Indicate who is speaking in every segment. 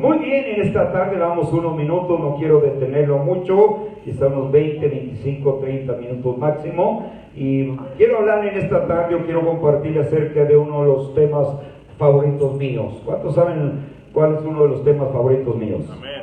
Speaker 1: Muy bien, en esta tarde vamos unos minutos, no quiero detenerlo mucho, quizá unos 20, 25, 30 minutos máximo. Y quiero hablar en esta tarde, quiero compartir acerca de uno de los temas favoritos míos. ¿Cuántos saben cuál es uno de los temas favoritos míos?
Speaker 2: Amén.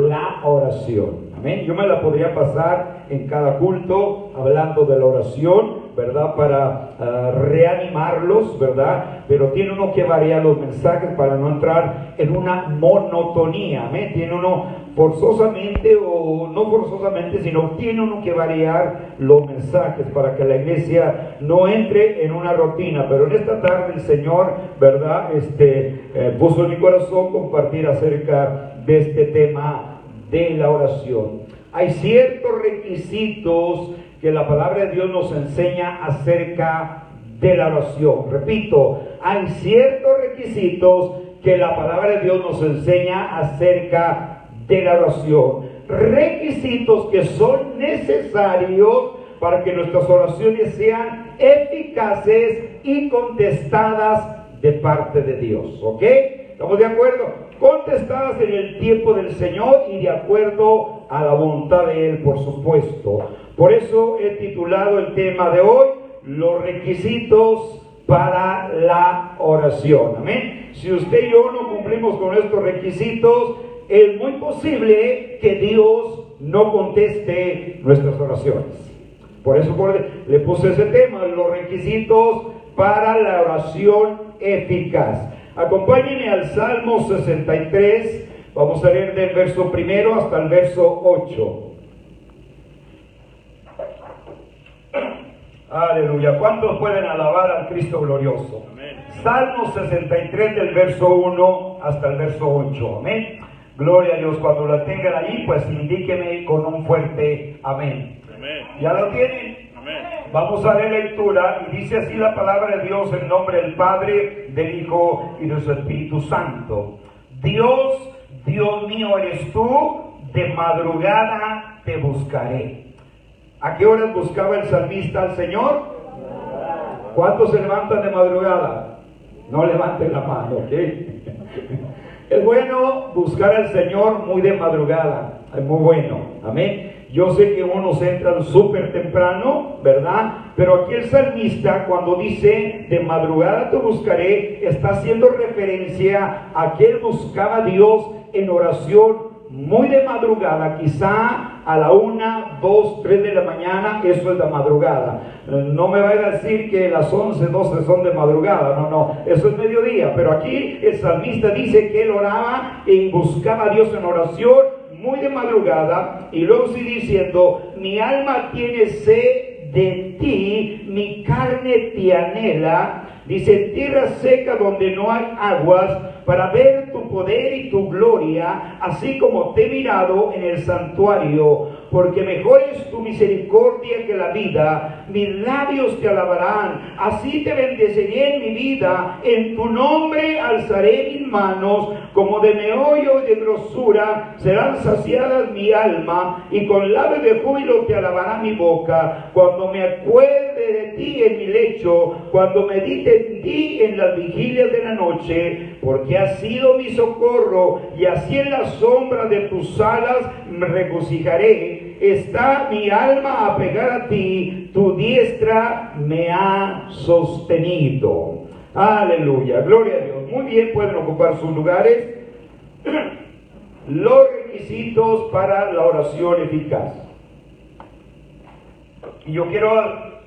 Speaker 1: La oración. Amén. Yo me la podría pasar en cada culto hablando de la oración, ¿verdad? Para reanimarlos, ¿verdad? Pero tiene uno que variar los mensajes para no entrar en una monotonía. Amén. Tiene uno forzosamente o no forzosamente, sino tiene uno que variar los mensajes para que la iglesia no entre en una rutina. Pero en esta tarde el Señor, ¿verdad? Puso en mi corazón compartir acerca de este tema de la oración. Hay ciertos requisitos que la palabra de Dios nos enseña acerca de la oración. Repito, hay ciertos requisitos que la palabra de Dios nos enseña acerca de la oración. Requisitos que son necesarios para que nuestras oraciones sean eficaces y contestadas de parte de Dios. ¿Ok? ¿Estamos de acuerdo? Contestadas en el tiempo del Señor y de acuerdo a la voluntad de Él, por supuesto. Por eso he titulado el tema de hoy, los requisitos para la oración. Amén. Si usted y yo no cumplimos con estos requisitos, es muy posible que Dios no conteste nuestras oraciones. Por eso le puse ese tema, los requisitos para la oración eficaz. Acompáñenme al Salmo 63, vamos a leer del verso 1 hasta el verso 8. Aleluya. ¿Cuántos pueden alabar al Cristo glorioso?
Speaker 2: Amén.
Speaker 1: Salmo 63 del verso 1 hasta el verso 8. Amén. Gloria a Dios. Cuando la tengan ahí, pues indíqueme con un fuerte amén.
Speaker 2: Amén.
Speaker 1: ¿Ya lo tienen?
Speaker 2: Amén.
Speaker 1: Vamos a leer lectura y dice así la palabra de Dios en nombre del Padre, del Hijo y del Espíritu Santo. Dios, Dios mío eres tú, de madrugada te buscaré. ¿A qué horas buscaba el salmista al Señor? ¿Cuántos se levantan de madrugada? No levanten la mano, ¿ok? Es bueno buscar al Señor muy de madrugada, es muy bueno, amén. Yo sé que unos entran súper temprano, ¿verdad? Pero aquí el salmista, cuando dice de madrugada te buscaré, está haciendo referencia a que él buscaba a Dios en oración muy de madrugada, quizá a la 1, 2, 3 de la mañana, eso es de madrugada. No me vaya a decir que las 11, 12 son de madrugada, no, eso es mediodía. Pero aquí el salmista dice que él oraba y buscaba a Dios en oración muy de madrugada, y luego sigue diciendo, mi alma tiene sed de ti, mi carne te anhela, dice, en tierra seca donde no hay aguas, para ver tu poder y tu gloria, así como te he mirado en el santuario, porque mejor es tu misericordia que la vida, mis labios te alabarán, así te bendeciré en mi vida, en tu nombre alzaré mis manos, como de meollo y de grosura serán saciadas mi alma, y con labios de júbilo te alabará mi boca, cuando me acuerde de ti en mi lecho, cuando medite en ti en las vigilias de la noche, porque has sido mi socorro, y así en la sombra de tus alas me regocijaré. Está mi alma apegada a ti, tu diestra me ha sostenido. Aleluya, gloria a Dios. Muy bien, pueden ocupar sus lugares. Los requisitos para la oración eficaz. Y yo quiero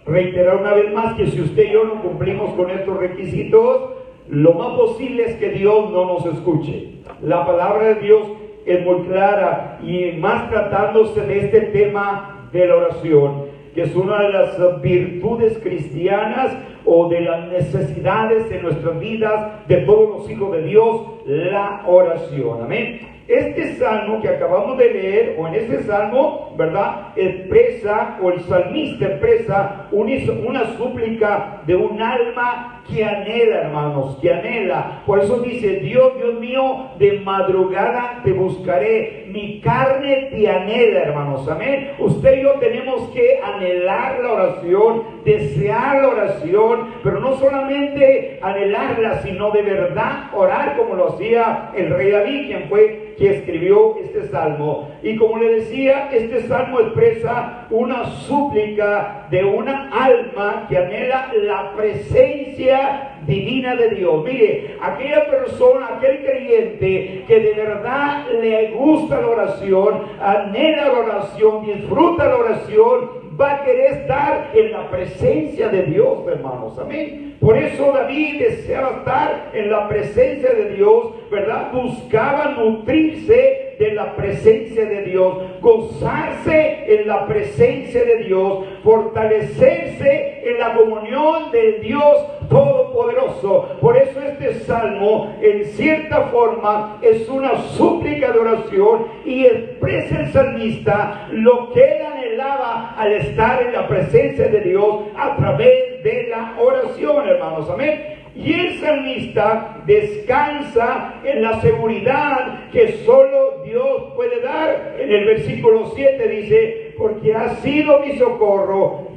Speaker 1: reiterar una vez más que si usted y yo no cumplimos con estos requisitos, lo más posible es que Dios no nos escuche. La palabra de Dios es muy clara, y más tratándose de este tema de la oración, que es una de las virtudes cristianas o de las necesidades de nuestras vidas, de todos los hijos de Dios, la oración. Amén. Este salmo que acabamos de leer, o en este salmo, ¿verdad? Expresa, o el salmista expresa una súplica de un alma que anhela, hermanos, que anhela. Por eso dice, Dios mío, de madrugada te buscaré, mi carne te anhela, hermanos, amén. Usted y yo tenemos que anhelar la oración, desear la oración, pero no solamente anhelarla, sino de verdad orar como lo hacía el rey David, quien fue que escribió este salmo. Y como le decía, este salmo expresa una súplica de una alma que anhela la presencia divina de Dios. Mire, aquella persona, aquel creyente que de verdad le gusta la oración, anhela la oración, disfruta la oración, va a querer estar en la presencia de Dios, hermanos, amén. Por eso David deseaba estar en la presencia de Dios, ¿verdad? Buscaba nutrirse de la presencia de Dios, gozarse en la presencia de Dios, fortalecerse en la comunión del Dios Todopoderoso. Por eso este salmo, en cierta forma, es una súplica de oración y expresa el salmista lo que él anhelaba al estar en la presencia de Dios a través de la oración, hermanos, amén. Y el salmista descansa en la seguridad que solo Dios puede dar. En el versículo 7 dice, porque has sido mi socorro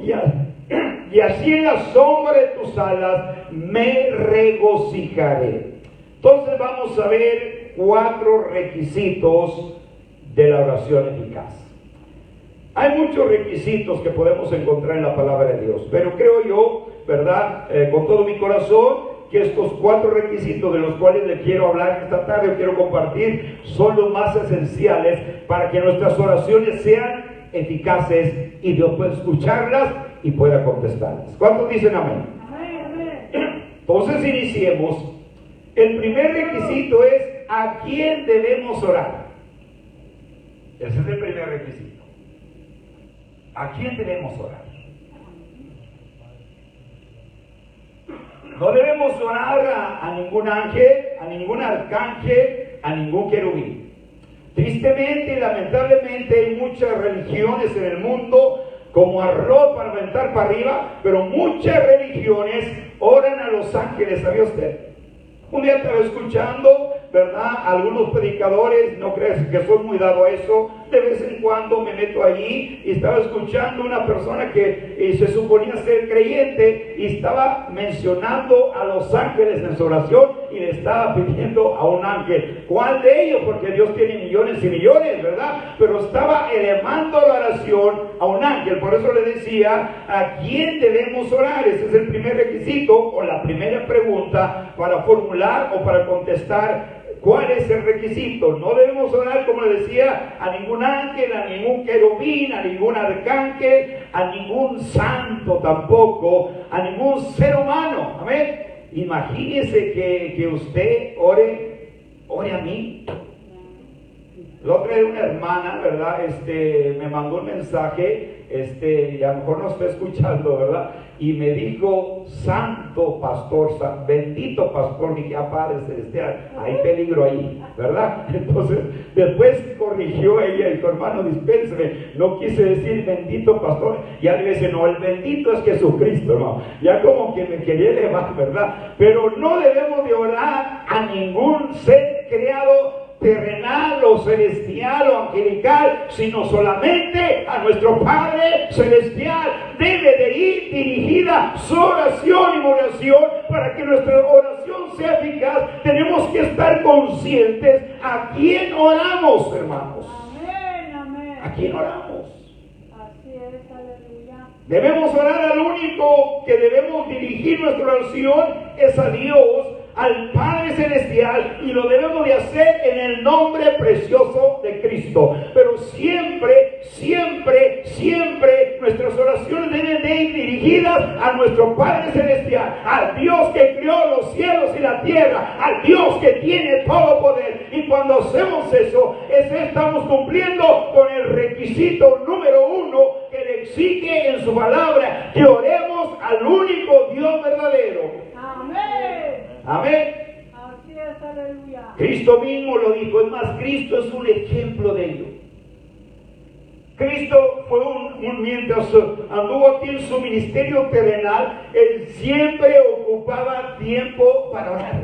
Speaker 1: y así en la sombra de tus alas me regocijaré. Entonces vamos a ver 4 requisitos de la oración eficaz. Hay muchos requisitos que podemos encontrar en la palabra de Dios, pero creo yo, ¿verdad? Con todo mi corazón, que estos 4 requisitos de los cuales les quiero hablar esta tarde, quiero compartir, son los más esenciales para que nuestras oraciones sean eficaces y Dios pueda escucharlas y pueda contestarlas. ¿Cuántos dicen amén? Amén. Entonces iniciemos. El primer requisito es ¿a quién debemos orar? Ese es el primer requisito. ¿A quién debemos orar? No debemos orar a ningún ángel, a ningún arcángel, a ningún querubín. Tristemente y lamentablemente hay muchas religiones en el mundo como arroz para aventar para arriba, pero muchas religiones oran a los ángeles, ¿sabía usted? Un día estaba escuchando, ¿verdad? Algunos predicadores, no crees que soy muy dado a eso, de vez en cuando me meto allí y estaba escuchando una persona que se suponía ser creyente y estaba mencionando a los ángeles en su oración y le estaba pidiendo a un ángel. ¿Cuál de ellos? Porque Dios tiene millones y millones, ¿verdad? Pero estaba elevando la oración a un ángel. Por eso le decía, ¿a quién debemos orar? Ese es el primer requisito o la primera pregunta para formular o para contestar. ¿Cuál es el requisito? No debemos orar, como le decía, a ningún ángel, a ningún querubín, a ningún arcángel, a ningún santo tampoco, a ningún ser humano. Amén. Imagínese que usted ore a mí. La otra vez una hermana, ¿verdad? Me mandó un mensaje, y a lo mejor no está escuchando, ¿verdad? Y me dijo, santo pastor, bendito pastor. Dije, Padre Celestial, hay peligro ahí, ¿verdad? Entonces, después corrigió ella y dijo, hermano, dispénseme, no quise decir bendito pastor. Ya le dice, no, el bendito es Jesucristo, hermano. Ya como que me quería elevar, ¿verdad? Pero no debemos de orar a ningún ser creado terrenal o celestial o angelical, sino solamente a nuestro Padre Celestial. Debe de ir dirigida su oración y oración para que nuestra oración sea eficaz. Tenemos que estar conscientes a quién oramos, hermanos.
Speaker 2: Amén, amén.
Speaker 1: ¿A quién oramos?
Speaker 2: Así es, aleluya.
Speaker 1: Debemos orar al único que debemos dirigir nuestra oración es a Dios, al Padre Celestial, y lo debemos de hacer en el nombre precioso de Cristo. Pero siempre, siempre, siempre nuestras oraciones deben de ir dirigidas a nuestro Padre Celestial, al Dios que creó los cielos y la tierra, al Dios que tiene todo poder. Y cuando hacemos eso, estamos cumpliendo con el requisito número 1 que le exige en su palabra, que oremos al único Dios verdadero.
Speaker 2: Amén.
Speaker 1: Amén.
Speaker 2: Así es, es, aleluya.
Speaker 1: Cristo mismo lo dijo, es más, Cristo es un ejemplo de ello. Cristo fue mientras anduvo aquí en su ministerio terrenal, Él siempre ocupaba tiempo para orar.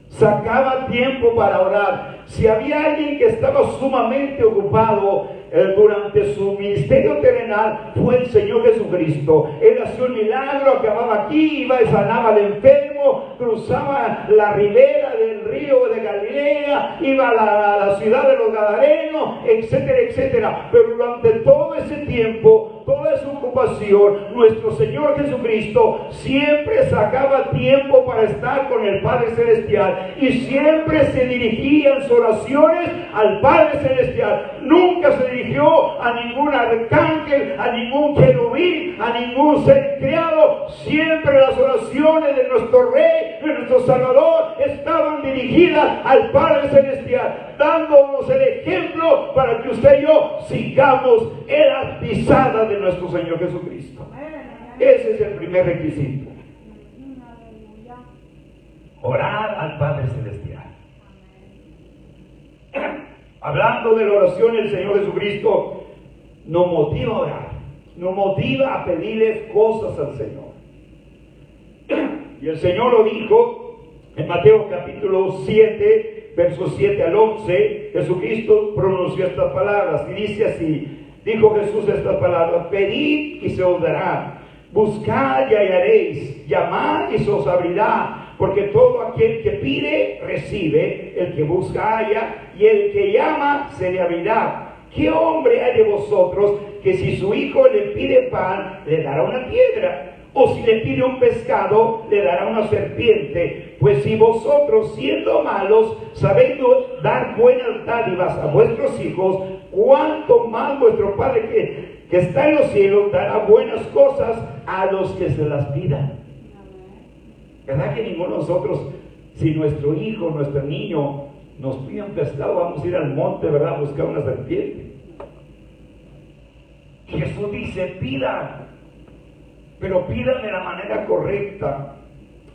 Speaker 1: Sacaba tiempo para orar. Si había alguien que estaba sumamente ocupado durante su ministerio terrenal, fue el Señor Jesucristo. Él hacía un milagro, acababa aquí, iba y sanaba al enfermo, cruzaba la ribera del río de Galilea, iba a la ciudad de los Gadarenos, etcétera, etcétera. Pero durante todo ese tiempo, toda su ocupación, nuestro Señor Jesucristo siempre sacaba tiempo para estar con el Padre Celestial y siempre se dirigía en sus oraciones al Padre Celestial. Nunca se dirigió a ningún arcángel, a ningún querubín, a ningún ser creado. Siempre las oraciones de nuestro Rey, de nuestro Salvador, estaban dirigidas al Padre Celestial, dándonos el ejemplo para que usted y yo sigamos en las pisadas de nuestro Señor Jesucristo. Ese es el primer requisito. Orar al Padre Celestial. Hablando de la oración, el Señor Jesucristo nos motiva a orar, nos motiva a pedirle cosas al Señor. Y el Señor lo dijo en Mateo capítulo 7, versos 7 al 11. Jesucristo pronunció estas palabras y dice así: dijo Jesús estas palabras: pedid y se os dará, buscad y hallaréis, llamad y se os abrirá. Porque todo aquel que pide, recibe; el que busca, halla; y el que llama, se le abrirá. ¿Qué hombre hay de vosotros que si su hijo le pide pan, le dará una piedra? O si le pide un pescado, le dará una serpiente. Pues si vosotros, siendo malos, sabéis dar buenas dádivas a vuestros hijos, cuánto más vuestro Padre que está en los cielos dará buenas cosas a los que se las pidan. ¿Verdad que ninguno de nosotros, si nuestro hijo, nuestro niño nos pide un pescado, vamos a ir al monte, ¿verdad?, a buscar una serpiente? Jesús dice: pidan, pero pidan de la manera correcta.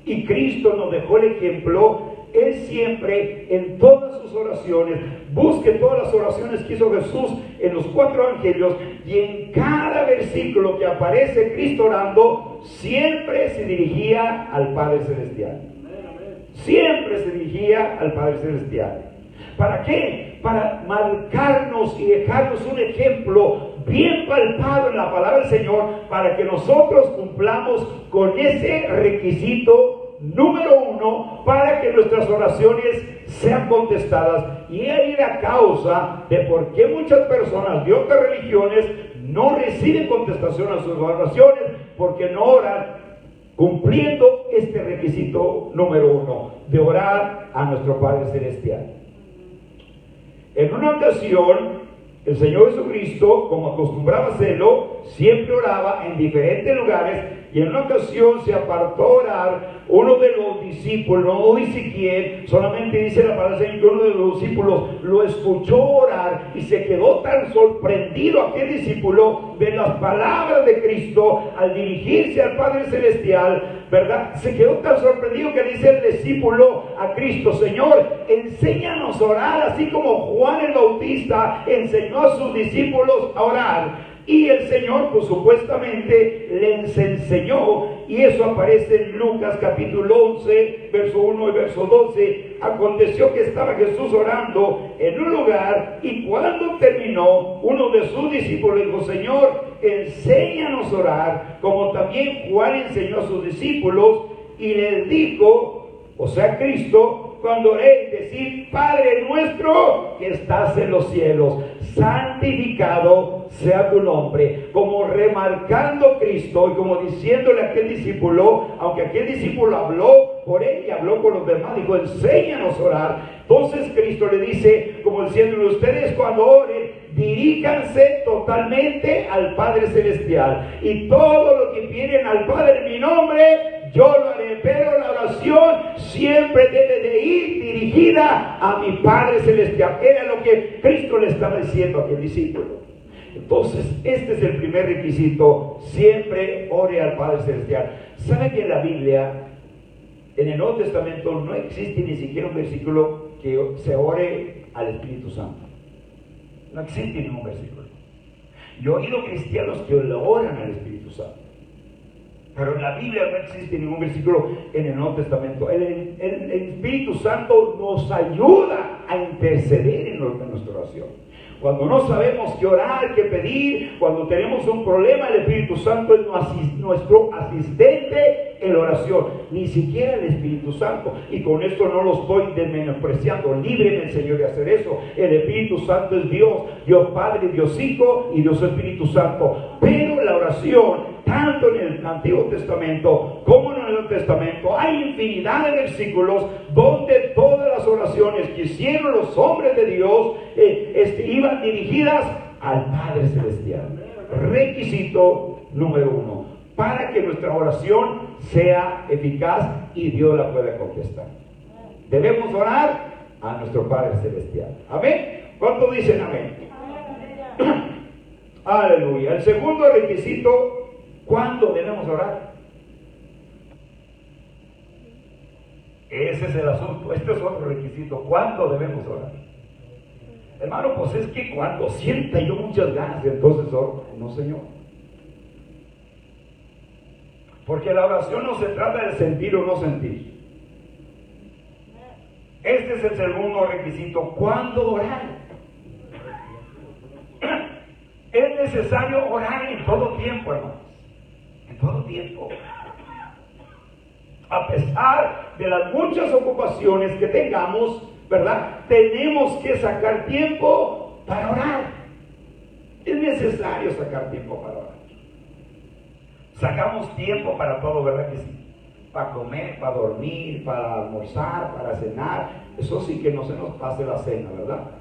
Speaker 1: Y Cristo nos dejó el ejemplo. Él siempre, en todas sus oraciones, busque todas las oraciones que hizo Jesús en los 4 evangelios, y en cada versículo que aparece Cristo orando, siempre se dirigía al Padre Celestial. Siempre se dirigía al Padre Celestial. ¿Para qué? Para marcarnos y dejarnos un ejemplo bien palpado en la palabra del Señor, para que nosotros cumplamos con ese requisito número 1, para que nuestras oraciones sean contestadas. Y ahí la causa de por qué muchas personas de otras religiones no reciben contestación a sus oraciones, porque no oran cumpliendo este requisito número 1, de orar a nuestro Padre Celestial. En una ocasión, el Señor Jesucristo, como acostumbraba hacerlo, siempre oraba en diferentes lugares, y en una ocasión se apartó a orar uno de los discípulos, no dice quién, solamente dice la palabra del Señor que uno de los discípulos lo escuchó orar y se quedó tan sorprendido aquel discípulo de las palabras de Cristo al dirigirse al Padre Celestial, ¿verdad? Se quedó tan sorprendido que dice el discípulo a Cristo: Señor, enséñanos a orar, así como Juan el Bautista enseñó a sus discípulos a orar. Y el Señor, pues supuestamente les enseñó, y eso aparece en Lucas capítulo 11, verso 1 y verso 12. Aconteció que estaba Jesús orando en un lugar, y cuando terminó, uno de sus discípulos dijo: Señor, enséñanos a orar, como también Juan enseñó a sus discípulos. Y les dijo, o sea Cristo, cuando oréis, decid: Padre nuestro que estás en los cielos, santificado sea tu nombre. Como remarcando Cristo y como diciéndole a aquel discípulo, aunque aquel discípulo habló por él y habló con los demás, dijo: enséñanos a orar. Entonces Cristo le dice, como diciéndole: ustedes cuando oren, diríjanse totalmente al Padre Celestial, y todo lo que piden al Padre en mi nombre, yo lo haré. Pero la oración siempre debe de ir dirigida a mi Padre Celestial. Era lo que Cristo le estaba diciendo a aquel discípulo. Entonces, este es el primer requisito: siempre ore al Padre Celestial. ¿Sabe que en la Biblia En el Nuevo Testamento no existe ni siquiera un versículo que se ore al Espíritu Santo. No existe ningún versículo. Yo he oído cristianos que lo oran al Espíritu Santo, pero en la Biblia no existe ningún versículo en el Nuevo Testamento. El Espíritu Santo nos ayuda a interceder en nuestra oración. Cuando no sabemos qué orar, qué pedir, cuando tenemos un problema, el Espíritu Santo es nuestro asistente en la oración. Ni siquiera el Espíritu Santo, y con esto no lo estoy menospreciando, líbreme el Señor de hacer eso. El Espíritu Santo es Dios, Dios Padre, Dios Hijo y Dios Espíritu Santo. Pero la oración, tanto en el Antiguo Testamento como en el Nuevo Testamento, hay infinidad de versículos donde todas las oraciones que hicieron los hombres de Dios iban dirigidas al Padre Celestial. Requisito número 1, para que nuestra oración sea eficaz y Dios la pueda contestar. Debemos orar a nuestro Padre Celestial. ¿Amén? ¿Cuántos dicen amén? Aleluya. El segundo requisito, ¿cuándo debemos orar? Ese es el asunto. Este es otro requisito. ¿Cuándo debemos orar? Hermano, pues es que cuando sienta yo muchas ganas, entonces oro. No, Señor. Porque la oración no se trata de sentir o no sentir. Este es el segundo requisito. ¿Cuándo orar? Es necesario orar en todo tiempo, hermanos. En todo tiempo. A pesar de las muchas ocupaciones que tengamos, ¿verdad? Tenemos que sacar tiempo para orar. Es necesario sacar tiempo para orar. Sacamos tiempo para todo, ¿verdad que sí? Para comer, para dormir, para almorzar, para cenar. Eso sí que no se nos pase la cena, ¿verdad?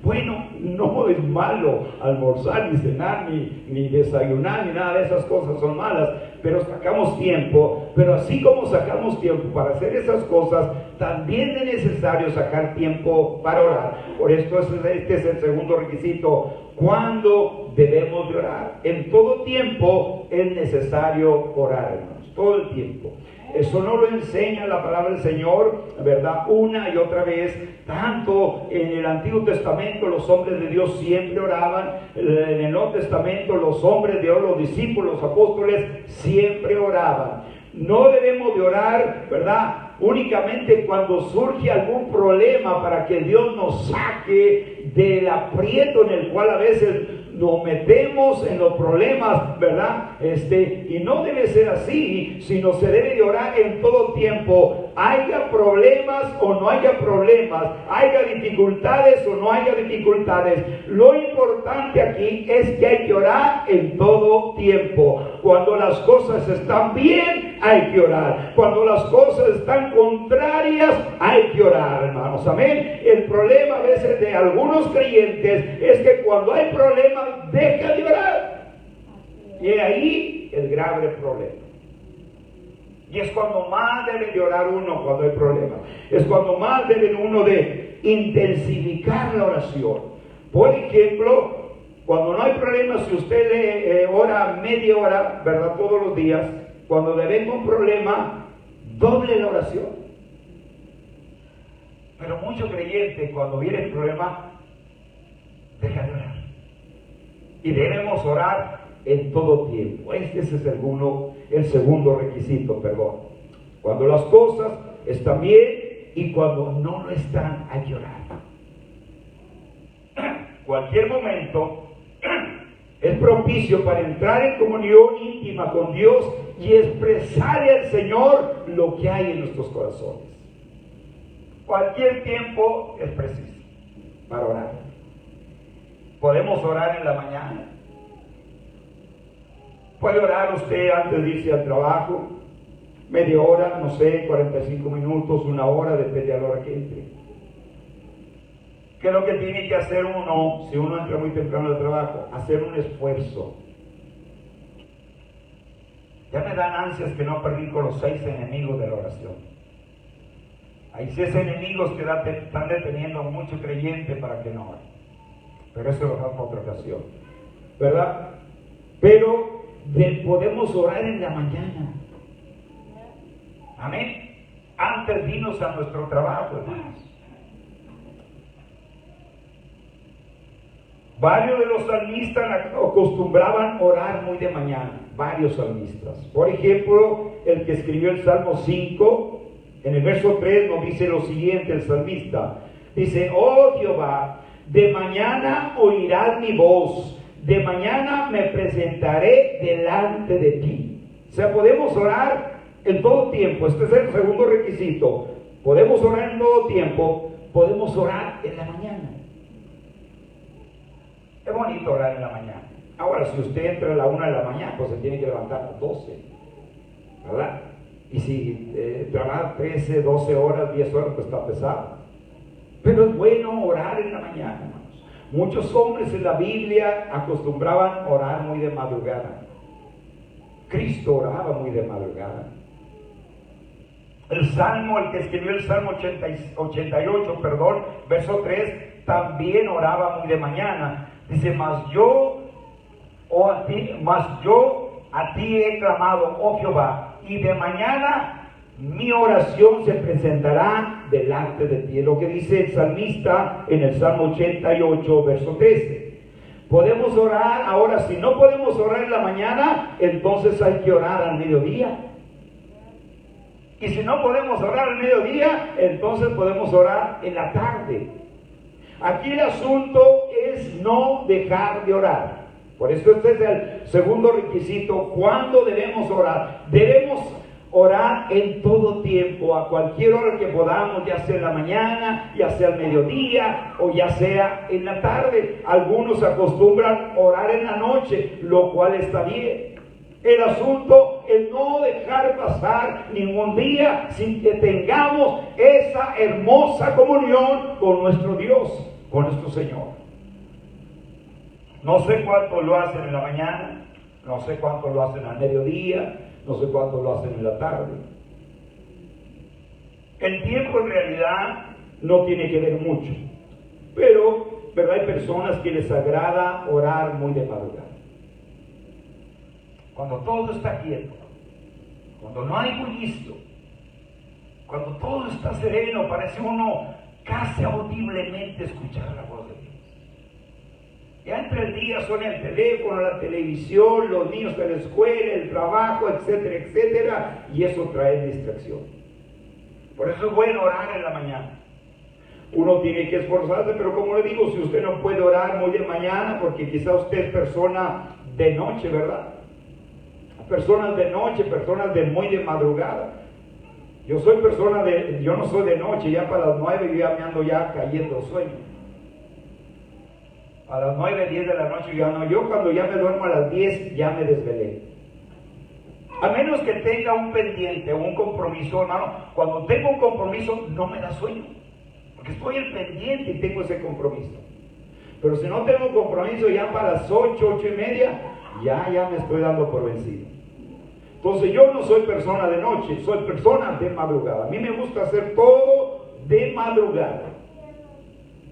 Speaker 1: Bueno, no es malo almorzar, ni cenar, ni desayunar, ni nada de esas cosas son malas, pero sacamos tiempo. Pero así como sacamos tiempo para hacer esas cosas, también es necesario sacar tiempo para orar. Por esto este es el segundo requisito. ¿Cuándo debemos de orar? En todo tiempo es necesario orar, hermanos, todo el tiempo. Eso no lo enseña la palabra del Señor, ¿verdad? Una y otra vez, tanto en el Antiguo Testamento los hombres de Dios siempre oraban, en el Nuevo Testamento los hombres de Dios, los discípulos, los apóstoles, siempre oraban. No debemos de orar, ¿verdad? Únicamente cuando surge algún problema para que Dios nos saque del aprieto en el cual a veces nos metemos en los problemas, ¿verdad? Y no debe ser así, sino se debe de orar en todo tiempo. Haya problemas o no haya problemas, haya dificultades o no haya dificultades. Lo importante aquí es que hay que orar en todo tiempo. Cuando las cosas están bien, hay que orar. Cuando las cosas están contrarias, hay que orar, hermanos. Amén. El problema a veces de algunos creyentes es que cuando hay problemas, deja de orar. Y ahí el grave problema. Y es cuando más debe de orar uno cuando hay problemas. Es cuando más debe uno de intensificar la oración. Por ejemplo, cuando no hay problemas, si usted ora media hora, ¿verdad? Todos los días, cuando le venga un problema, doble la oración. Pero muchos creyentes, cuando viene el problema, dejan de orar. Y debemos orar en todo tiempo. Este es el segundo requisito, perdón. Cuando las cosas están bien y cuando no lo están, hay que orar. Cualquier momento es propicio para entrar en comunión íntima con Dios y expresarle al Señor lo que hay en nuestros corazones. Cualquier tiempo es preciso para orar. Podemos orar en la mañana. Puede orar usted antes de irse al trabajo, media hora, no sé, 45 minutos, una hora, depende de la hora que entre. ¿Qué es lo que tiene que hacer uno, si uno entra muy temprano al trabajo? Hacer un esfuerzo. Ya me dan ansias que no perdí con los 6 enemigos de la oración. Hay 6 enemigos que están deteniendo a muchos creyentes para que no oren. Pero eso lo dejamos para otra ocasión, ¿verdad? Pero podemos orar en la mañana. Amén. antes de irnos a nuestro trabajo, hermanos. Varios de los salmistas acostumbraban orar muy de mañana, varios salmistas. Por ejemplo, el que escribió el Salmo 5, en el verso 3 nos dice lo siguiente el salmista. Dice, oh Jehová, de mañana oirás mi voz, de mañana me presentaré delante de ti. O sea, podemos orar en todo tiempo. Este es el segundo requisito. Podemos orar en todo tiempo, podemos orar en la mañana. Es bonito orar en la mañana. Ahora, si usted entra a la 1 de la mañana, pues se tiene que levantar a las 12, ¿verdad? Y si trabaja 13, 12 horas, 10 horas, pues está pesado. Pero es bueno orar en la mañana, hermanos. Muchos hombres en la Biblia acostumbraban orar muy de madrugada. Cristo oraba muy de madrugada. El que escribió el Salmo 88, verso 3, también oraba muy de mañana. Dice, mas yo a ti he clamado, oh Jehová, y de mañana mi oración se presentará delante de ti. Es lo que dice el salmista en el Salmo 88, verso 13. Podemos orar, ahora si no podemos orar en la mañana, entonces hay que orar al mediodía. Y si no podemos orar al mediodía, entonces podemos orar en la tarde. Aquí el asunto es no dejar de orar. Por eso este es el segundo requisito. ¿Cuándo debemos orar? Debemos orar en todo tiempo, a cualquier hora que podamos, ya sea en la mañana, ya sea al mediodía o ya sea en la tarde. Algunos acostumbran orar en la noche, lo cual está bien. El asunto es no dejar pasar ningún día sin que tengamos esa hermosa comunión con nuestro Dios, con nuestro Señor. No sé cuánto lo hacen en la mañana, no sé cuánto lo hacen al mediodía, no sé cuánto lo hacen en la tarde. El tiempo en realidad no tiene que ver mucho, pero hay personas que les agrada orar muy de madrugada. Cuando todo está quieto, cuando no hay bullicio, cuando todo está sereno, parece uno casi audiblemente escuchar la voz de Dios. Ya entre el día suena el teléfono, la televisión, los niños de la escuela, el trabajo, etcétera, etcétera, y eso trae distracción. Por eso es bueno orar en la mañana. Uno tiene que esforzarse, pero como le digo, si usted no puede orar muy de mañana, porque quizá usted es persona de noche, ¿verdad? Personas de noche, personas de muy de madrugada. Yo no soy de noche, ya para las 9 yo ya me ando ya cayendo sueño. A las 9, 10 de la noche ya no. Yo cuando ya me duermo a las 10 ya me desvelé. A menos que tenga un pendiente o un compromiso, hermano. Cuando tengo un compromiso no me da sueño, porque estoy el pendiente y tengo ese compromiso. Pero si no tengo compromiso, ya para las 8, 8 y media, ya me estoy dando por vencido. Entonces yo no soy persona de noche, soy persona de madrugada. A mí me gusta hacer todo de madrugada.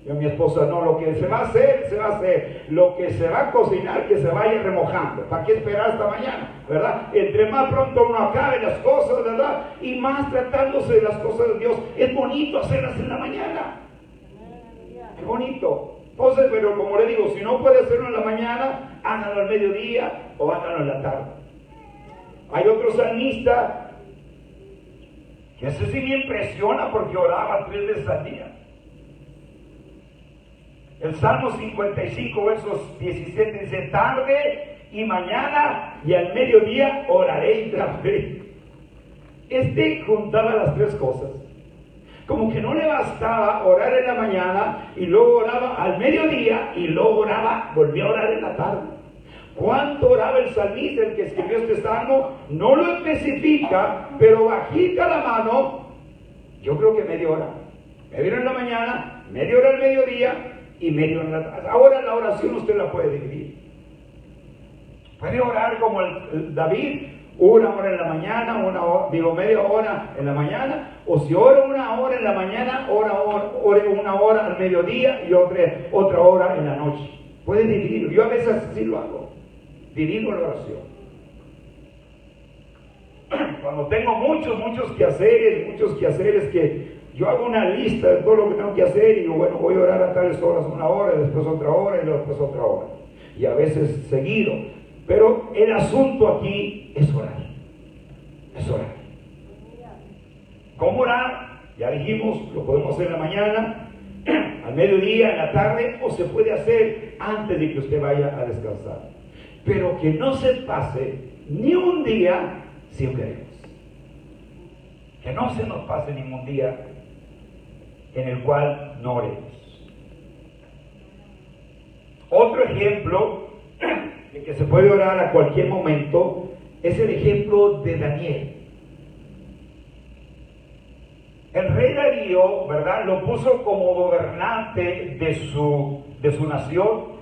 Speaker 1: Yo a mi esposa, no, lo que se va a hacer, se va a hacer. Lo que se va a cocinar, que se vaya remojando. ¿Para qué esperar hasta mañana? ¿Verdad? Entre más pronto uno acabe las cosas, ¿verdad? Y más tratándose de las cosas de Dios. Es bonito hacerlas en la mañana. Es bonito. Entonces, pero como le digo, si no puede hacerlo en la mañana, hágalo al mediodía o hágalo en la tarde. Hay otro salmista que ese sí me impresiona porque oraba 3 veces al día. El Salmo 55, versos 17 dice, tarde y mañana y al mediodía oraré y trabajaré. Juntaba las 3 cosas. Como que no le bastaba orar en la mañana y luego oraba al mediodía y luego volvía a orar en la tarde. ¿Cuánto oraba el salmista, el que escribió este salmo? No lo especifica, pero bajita la mano, yo creo que media hora. Media hora en la mañana, media hora al mediodía y media hora en la tarde. Ahora la oración usted la puede dividir. Puede orar como el David, 1 hora en la mañana, media hora en la mañana, o si ora 1 hora en la mañana, ore 1 hora al mediodía y otra hora en la noche. Puede dividirlo. Yo a veces así lo hago. Divido la oración. cuando tengo muchos quehaceres que yo hago una lista de todo lo que tengo que hacer y digo, bueno, voy a orar a tales horas, una hora, después otra hora y después otra hora. Y a veces seguido. Pero el asunto aquí es orar. Es orar. ¿Cómo orar? Ya dijimos, lo podemos hacer en la mañana, al mediodía, en la tarde, o se puede hacer antes de que usted vaya a descansar. Pero que no se pase ni un día sin oremos. Que no se nos pase ningún día en el cual no oremos. Otro ejemplo de que se puede orar a cualquier momento es el ejemplo de Daniel. El rey Darío, ¿verdad?, lo puso como gobernante de su nación,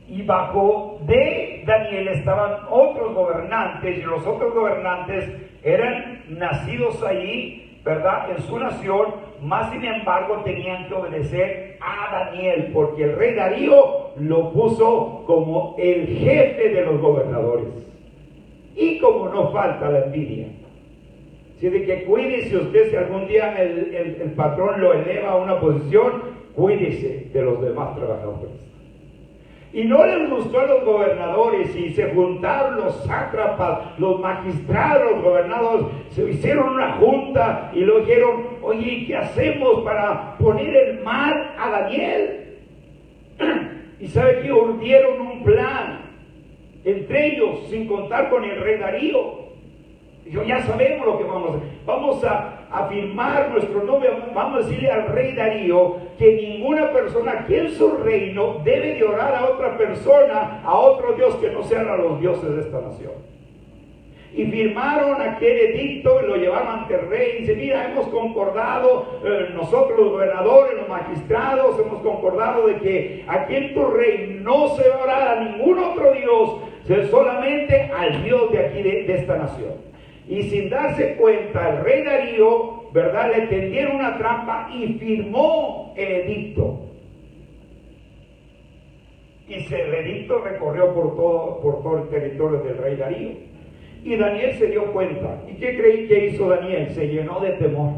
Speaker 1: y bajo de Daniel estaban otros gobernantes, y los otros gobernantes eran nacidos allí, ¿verdad?, en su nación, más sin embargo tenían que obedecer a Daniel, porque el rey Darío lo puso como el jefe de los gobernadores. Y como no falta la envidia. Así de que cuídese usted, si algún día el patrón lo eleva a una posición, cuídese de los demás trabajadores. Y no les gustó a los gobernadores, y se juntaron los sátrapas, los magistrados, los gobernadores, se hicieron una junta y lo dijeron, oye, ¿qué hacemos para poner el mal a Daniel? Y sabe que urdieron un plan entre ellos, sin contar con el rey Darío. Dijo, ya sabemos lo que vamos a hacer. Vamos a firmar nuestro nombre, vamos a decirle al rey Darío que ninguna persona aquí en su reino debe de orar a otra persona, a otro Dios que no sean a los dioses de esta nación. Y firmaron aquel edicto y lo llevaron ante el rey. Y dice, mira, hemos concordado, nosotros los gobernadores, los magistrados, hemos concordado de que aquí en tu reino no se va a orar a ningún otro Dios, solamente al Dios de aquí, de esta nación. Y sin darse cuenta, el rey Darío, ¿verdad?, le tendieron una trampa y firmó el edicto. Y el edicto recorrió por todo el territorio del rey Darío. Y Daniel se dio cuenta. ¿Y qué creí que hizo Daniel? Se llenó de temor.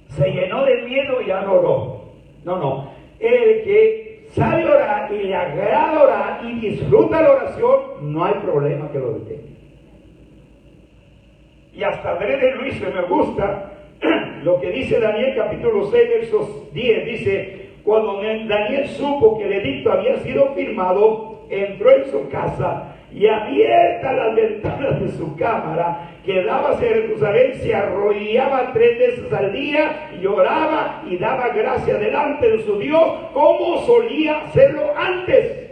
Speaker 1: Se llenó de miedo y ya no oró. No. El que sabe orar y le agrada orar y disfruta la oración, no hay problema que lo detenga. Y hasta adrede lo hizo, me gusta lo que dice Daniel capítulo 6 versos 10, dice, cuando Daniel supo que el edicto había sido firmado, entró en su casa y abiertas las ventanas de su cámara que daba hacia Jerusalén, se arrodillaba 3 veces al día y oraba y daba gracia delante de su Dios como solía hacerlo antes.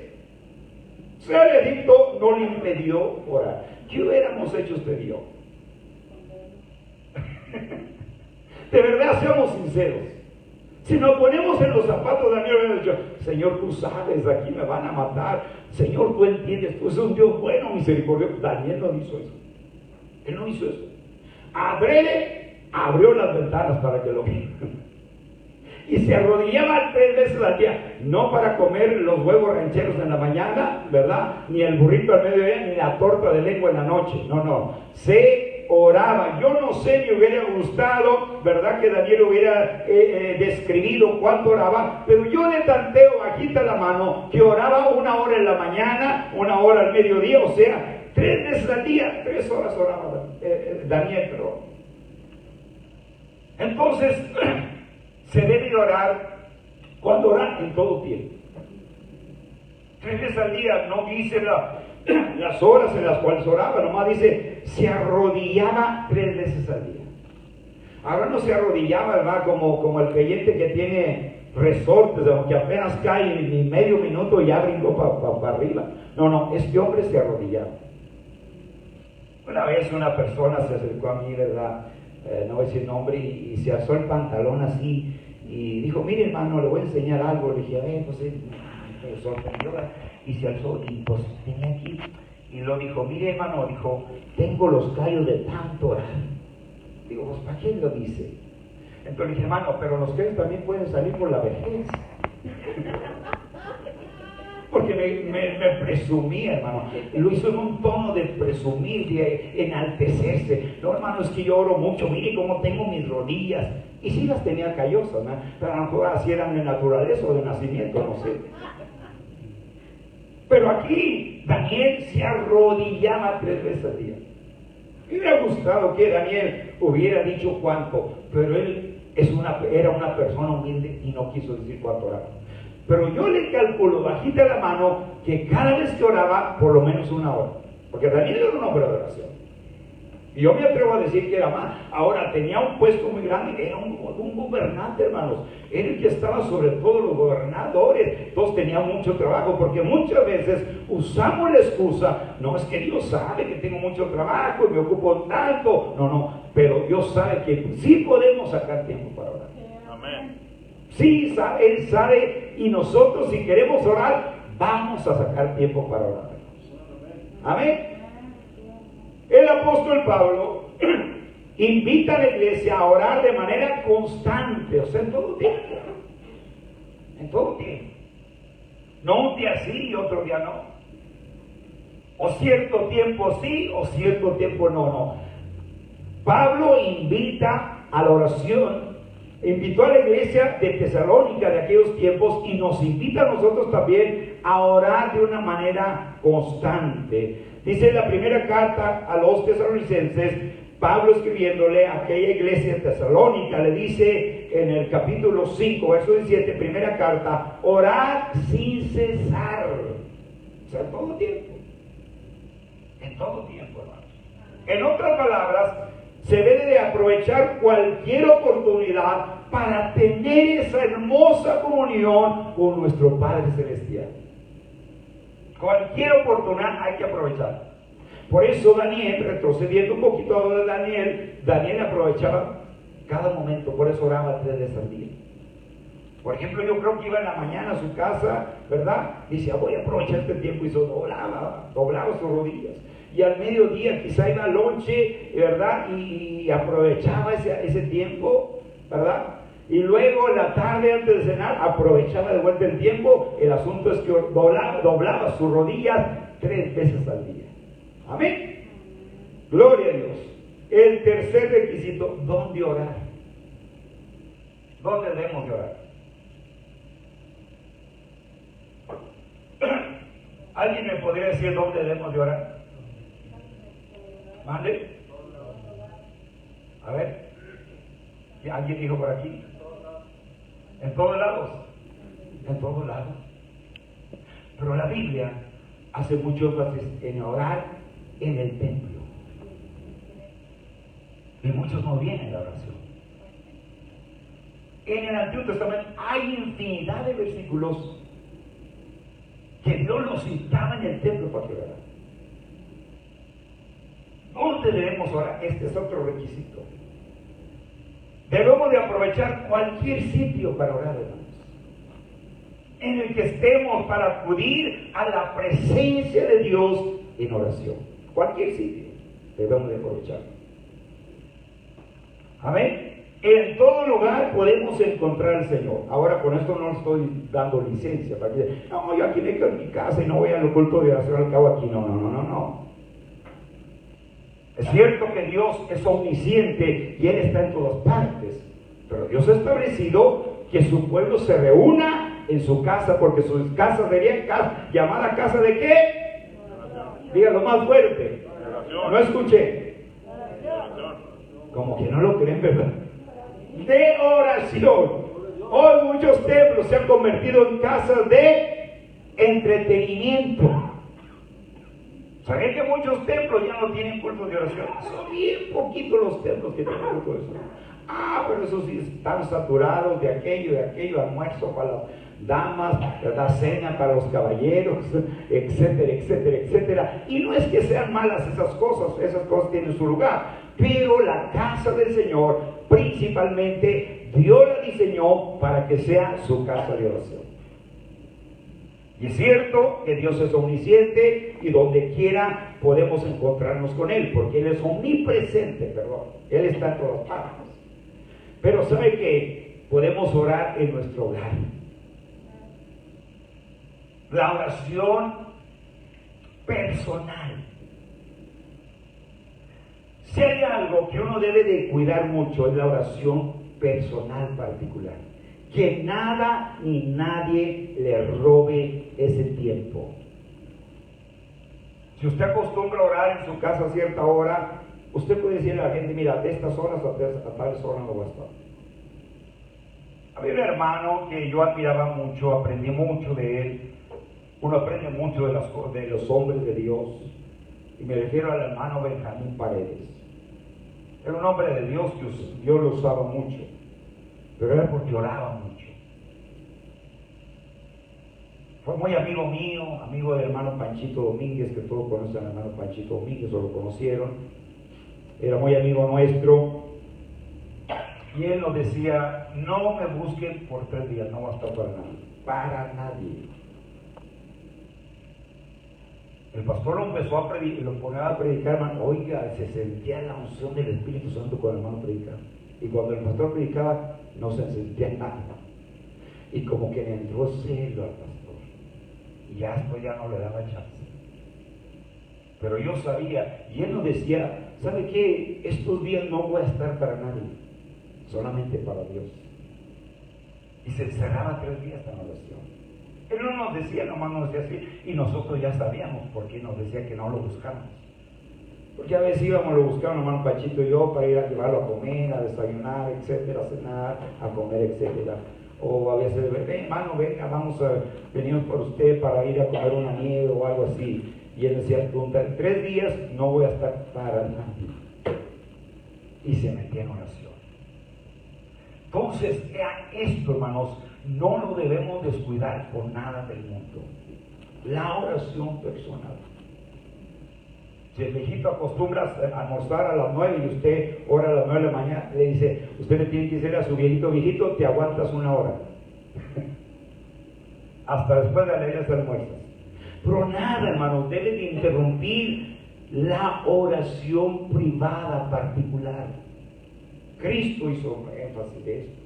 Speaker 1: O sea, el edicto no le impidió orar. ¿Qué hubiéramos hecho usted y yo? De verdad, seamos sinceros. Si nos ponemos en los zapatos de Daniel, hubiera dicho, Señor, tú sabes, aquí me van a matar. Señor, tú entiendes, tú eres un Dios bueno, misericordioso. Daniel no hizo eso. Él no hizo eso. Abrió las ventanas para que lo vieran. Y se arrodillaba 3 veces al día, no para comer los huevos rancheros en la mañana, ¿verdad? Ni el burrito al mediodía, ni la torta de lengua en la noche. No. Se oraba. Yo no sé, me hubiera gustado, ¿verdad?, que Daniel hubiera describido cuánto oraba, pero yo le tanteo, aquí está la mano, que oraba 1 hora en la mañana, 1 hora al mediodía, o sea, 3 veces al día, 3 horas oraba Daniel, pero entonces se debe orar. ¿Cuándo orar? En todo tiempo. 3 veces al día, no dice las horas en las cuales oraba, nomás dice, se arrodillaba 3 veces al día. Ahora no se arrodillaba, ¿verdad?, como el creyente que tiene resortes, que apenas cae ni medio minuto y ya brincó para arriba. No, este hombre se arrodillaba. Una vez una persona se acercó a mí, ¿verdad?, no voy a decir nombre, y se alzó el pantalón así y dijo, mire hermano, le voy a enseñar algo. Le dije, pues me sorprendió, y se alzó y pues tenía aquí y lo dijo, mire hermano, dijo, tengo los callos de tanto orar. Digo, pues ¿para qué lo dice? Entonces le dije, hermano, pero los callos también pueden salir por la vejez. Porque me presumía, hermano. Lo hizo en un tono de presumir, de enaltecerse. No, hermano, es que yo oro mucho. Mire cómo tengo mis rodillas. Y sí las tenía callosas, ¿no? Pero a lo mejor así eran de naturaleza o de nacimiento, no sé. Pero aquí Daniel se arrodillaba 3 veces al día. Me hubiera gustado que Daniel hubiera dicho cuánto, pero él era una persona humilde y no quiso decir cuánto oraba. Pero yo le calculo bajita la mano que cada vez que oraba, por lo menos 1 hora. Porque Daniel era un hombre de oración. Y yo me atrevo a decir que era más. Ahora, tenía un puesto muy grande, era un gobernante, hermanos. Era el que estaba sobre todos los gobernadores. Todos tenían mucho trabajo, porque muchas veces usamos la excusa, no, es que Dios sabe que tengo mucho trabajo y me ocupo tanto. No, pero Dios sabe que sí podemos sacar tiempo para orar.
Speaker 3: Amén.
Speaker 1: Sí, Él sabe, y nosotros si queremos orar, vamos a sacar tiempo para orar. Amén. El apóstol Pablo invita a la iglesia a orar de manera constante, o sea, en todo tiempo. En todo tiempo. No un día sí y otro día no. O cierto tiempo sí o cierto tiempo no. Pablo invita a la oración, invitó a la iglesia de Tesalónica de aquellos tiempos y nos invita a nosotros también a orar de una manera constante. Dice en la primera carta a los tesalonicenses, Pablo escribiéndole a aquella iglesia de Tesalónica, le dice en el capítulo 5, verso 17, primera carta, orad sin cesar. O sea, en todo tiempo. En todo tiempo, hermanos. En otras palabras, se debe de aprovechar cualquier oportunidad para tener esa hermosa comunión con nuestro Padre Celestial. Cualquier oportunidad hay que aprovechar. Por eso Daniel, retrocediendo un poquito a lo de Daniel aprovechaba cada momento, por eso oraba 3 veces al día. Por ejemplo, yo creo que iba en la mañana a su casa, ¿verdad? Y decía, voy a aprovechar este tiempo, y se doblaba sus rodillas. Y al mediodía quizá iba al lonche, ¿verdad? Y aprovechaba ese tiempo, ¿verdad? Y luego en la tarde antes de cenar aprovechaba de vuelta el tiempo. El asunto es que doblaba sus rodillas 3 veces al día. Amén. Gloria a Dios. El tercer requisito, ¿dónde orar? ¿Dónde debemos de orar? ¿Alguien me podría decir dónde debemos de orar? ¿Mande? A ver. ¿Alguien dijo por aquí? En todos lados. En todos lados. Pero la Biblia hace mucho énfasis en orar en el templo. Y muchos no vienen a la oración. En el Antiguo Testamento hay infinidad de versículos que Dios los citaba en el templo para que oraran. ¿Dónde debemos orar? Este es otro requisito. Debemos de aprovechar cualquier sitio para orar, hermanos. En el que estemos para acudir a la presencia de Dios en oración. Cualquier sitio debemos de aprovechar. Amén. En todo lugar podemos encontrar al Señor. Ahora con esto no estoy dando licencia para que no, yo aquí me quedo en mi casa y no voy al culto de oración al cabo aquí. No. Es cierto que Dios es omnisciente y Él está en todas partes, pero Dios ha establecido que su pueblo se reúna en su casa, porque su casa sería llamada casa de ¿qué? Dígalo más fuerte. No escuché. Como que no lo creen, ¿verdad? De oración. Hoy muchos templos se han convertido en casas de entretenimiento. ¿Sabían que muchos templos ya no tienen cultos de oración? Son bien poquitos los templos que tienen cultos de oración. Pero esos sí están saturados de aquello, almuerzo para las damas, la cena para los caballeros, etcétera. Y no es que sean malas esas cosas tienen su lugar, pero la casa del Señor, principalmente, Dios la diseñó para que sea su casa de oración. Y es cierto que Dios es omnisciente y donde quiera podemos encontrarnos con Él, porque Él es omnipresente, Él está en todas partes. Pero ¿sabe que podemos orar en nuestro hogar? La oración personal. Si hay algo que uno debe de cuidar mucho es la oración personal particular. Que nada ni nadie le robe ese tiempo. Si usted acostumbra a orar en su casa a cierta hora, usted puede decirle a la gente, mira, de estas horas a tales horas no va a estar. Había un hermano que yo admiraba mucho, aprendí mucho de él. Uno aprende mucho de los hombres de Dios. Y me refiero al hermano Benjamín Paredes. Era un hombre de Dios que Dios lo usaba mucho. Pero era porque oraba mucho. Fue muy amigo mío, amigo del hermano Panchito Domínguez, que todos conocen al hermano Panchito Domínguez o lo conocieron. Era muy amigo nuestro. Y él nos decía, no me busquen por 3 días, no va a estar para nadie. Para nadie. El pastor lo empezó a predicar, lo ponía a predicar, hermano. Oiga, se sentía la unción del Espíritu Santo cuando el hermano predicaba. Y cuando el pastor predicaba, no se sentía nada. Y como que le entró celo al pastor. Y ya después ya no le daba chance. Pero yo sabía, y él nos decía, ¿sabe qué? Estos días no voy a estar para nadie, solamente para Dios. Y se encerraba 3 días en oración. Él no nos decía, nomás nos decía así, y nosotros ya sabíamos por qué nos decía que no lo buscáramos. Porque a veces íbamos, lo buscaban hermano Pachito y yo para ir a llevarlo a comer, a desayunar, etcétera, a cenar, a comer, etcétera. O a veces, ven hermano, venga, venimos por usted para ir a comer una nieve o algo así. Y él decía, en 3 días no voy a estar para nadie. Y se metía en oración. Entonces, esto, hermanos, no lo debemos descuidar por nada del mundo. La oración personal. Si el viejito acostumbra a almorzar a las 9 y usted ora a las 9 de la mañana, le dice, usted le tiene que decir a su viejito, te aguantas 1 hora. Hasta después de leer las almuerzas. Pero nada, hermanos, debe de interrumpir la oración privada particular. Cristo hizo énfasis de esto.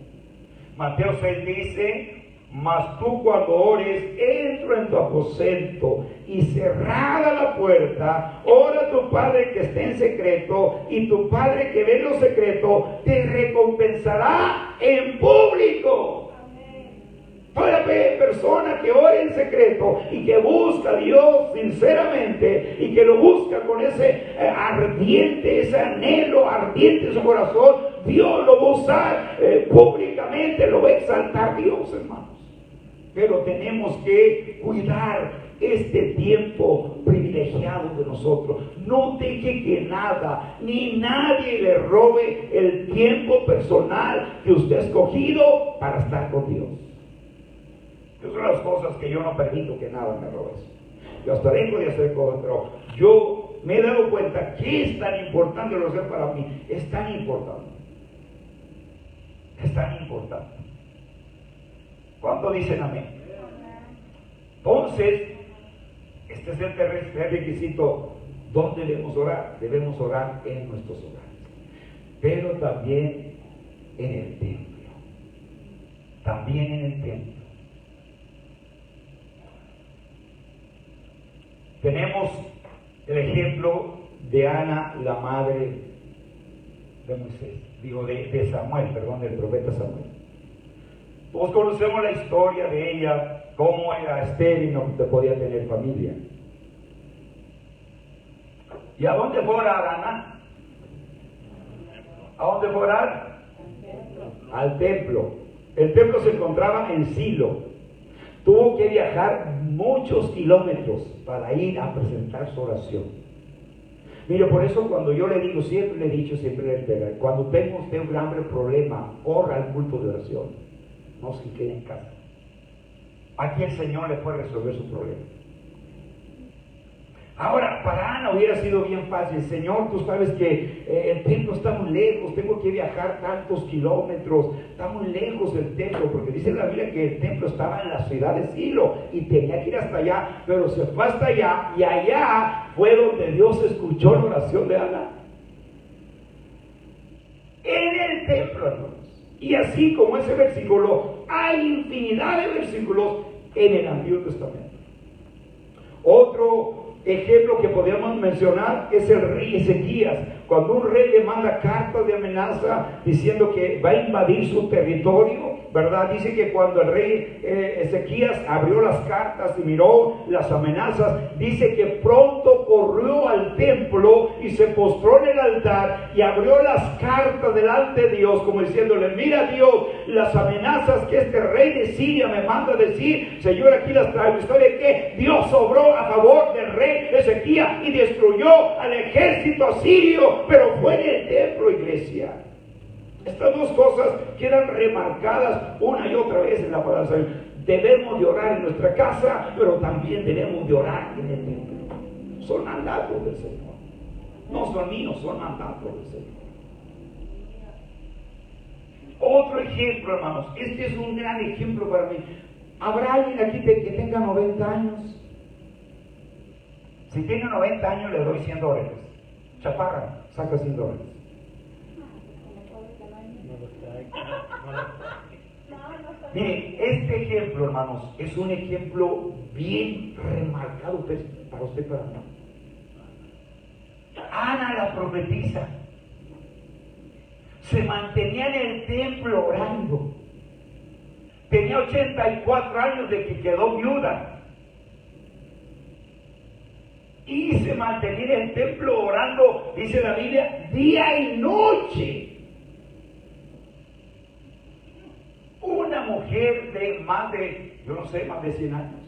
Speaker 1: Mateo 6 dice, mas tú cuando ores, entra en tu aposento y cerrada la puerta, ora a tu Padre que está en secreto, y tu Padre que ve en lo secreto te recompensará en público. Toda la persona que ora en secreto y que busca a Dios sinceramente y que lo busca con ese ardiente, ese anhelo ardiente en su corazón, Dios lo va a usar públicamente, lo va a exaltar Dios, hermanos. Pero tenemos que cuidar este tiempo privilegiado de nosotros. No deje que nada ni nadie le robe el tiempo personal que usted ha escogido para estar con Dios. Esas son las cosas que yo no permito que nada me robe. Yo hasta dejo de hacer cosas, pero yo me he dado cuenta que es tan importante lo que es para mí. Es tan importante. Es tan importante. ¿Cuánto dicen amén? Entonces, este es el tercer requisito. ¿Dónde debemos orar? Debemos orar en nuestros hogares, pero también en el templo. También en el templo. Tenemos el ejemplo de Ana, la madre de Moisés, de Samuel, del profeta Samuel. Todos conocemos la historia de ella, cómo era estéril y no podía tener familia. ¿Y a dónde fue a orar Ana? ¿A dónde fue a orar? Al templo. El templo se encontraba en Silo. Tuvo que viajar muchos kilómetros para ir a presentar su oración. Mire, por eso cuando yo le digo, siempre le he dicho, cuando tenga usted un gran problema, corra al culto de oración. No se quede en casa. Aquí el Señor le puede resolver su problema. Ahora, para Ana hubiera sido bien fácil. Señor, tú sabes que el templo está muy lejos, tengo que viajar tantos kilómetros, está muy lejos el templo, porque dice la Biblia que el templo estaba en la ciudad de Silo y tenía que ir hasta allá, pero se fue hasta allá y allá fue donde Dios escuchó la oración de Ana. En el templo, hermanos. Y así como ese versículo, hay infinidad de versículos en el Antiguo Testamento. Otro ejemplo que podemos mencionar es el rey Ezequías. Cuando un rey le manda cartas de amenaza diciendo que va a invadir su territorio, ¿verdad? Dice que cuando el rey Ezequías abrió las cartas y miró las amenazas, dice que pronto corrió al templo y se postró en el altar y abrió las cartas delante de Dios, como diciéndole: mira Dios, las amenazas que este rey de Siria me manda decir, Señor, aquí las traigo. Historia de que Dios obró a favor del rey Ezequías y destruyó al ejército asirio, pero fue en el templo, iglesia. Estas dos cosas quedan remarcadas una y otra vez en la palabra del Señor. Debemos de orar en nuestra casa, pero también debemos de orar en el templo. Son mandatos del Señor. No son míos, son mandatos del Señor. Otro ejemplo, hermanos. Este es un gran ejemplo para mí. ¿Habrá alguien aquí que tenga 90 años? Si tiene 90 años le doy $100. Chaparra, saca $100. Mire, este ejemplo, hermanos, es un ejemplo bien remarcado para usted y para mí. Ana, la profetisa, se mantenía en el templo orando. Tenía 84 años de que quedó viuda. Y se mantenía en el templo orando, dice la Biblia, día y noche. Una mujer de más de 100 años.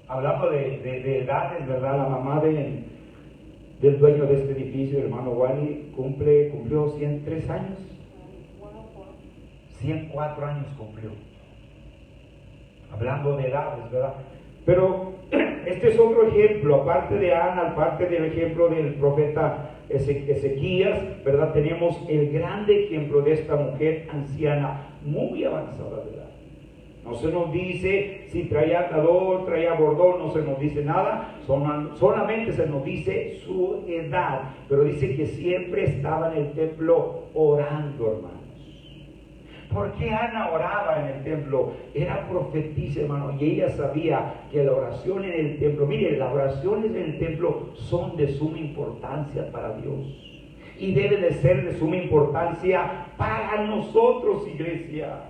Speaker 1: Hablando de edades, ¿verdad? La mamá del dueño de este edificio, el hermano Wally, cumplió 103 años. 104 años cumplió. Hablando de edades, ¿verdad? Pero este es otro ejemplo, aparte de Ana, aparte del ejemplo del profeta Ezequías, ¿verdad? Tenemos el grande ejemplo de esta mujer anciana, muy avanzada de edad. No se nos dice si traía atador, traía bordón, no se nos dice nada, solamente se nos dice su edad, pero dice que siempre estaba en el templo orando, hermanos. ¿Por qué Ana oraba en el templo? Era profetisa, hermano, y ella sabía que la oración en el templo, mire, las oraciones en el templo son de suma importancia para Dios. Y debe de ser de suma importancia para nosotros, iglesia.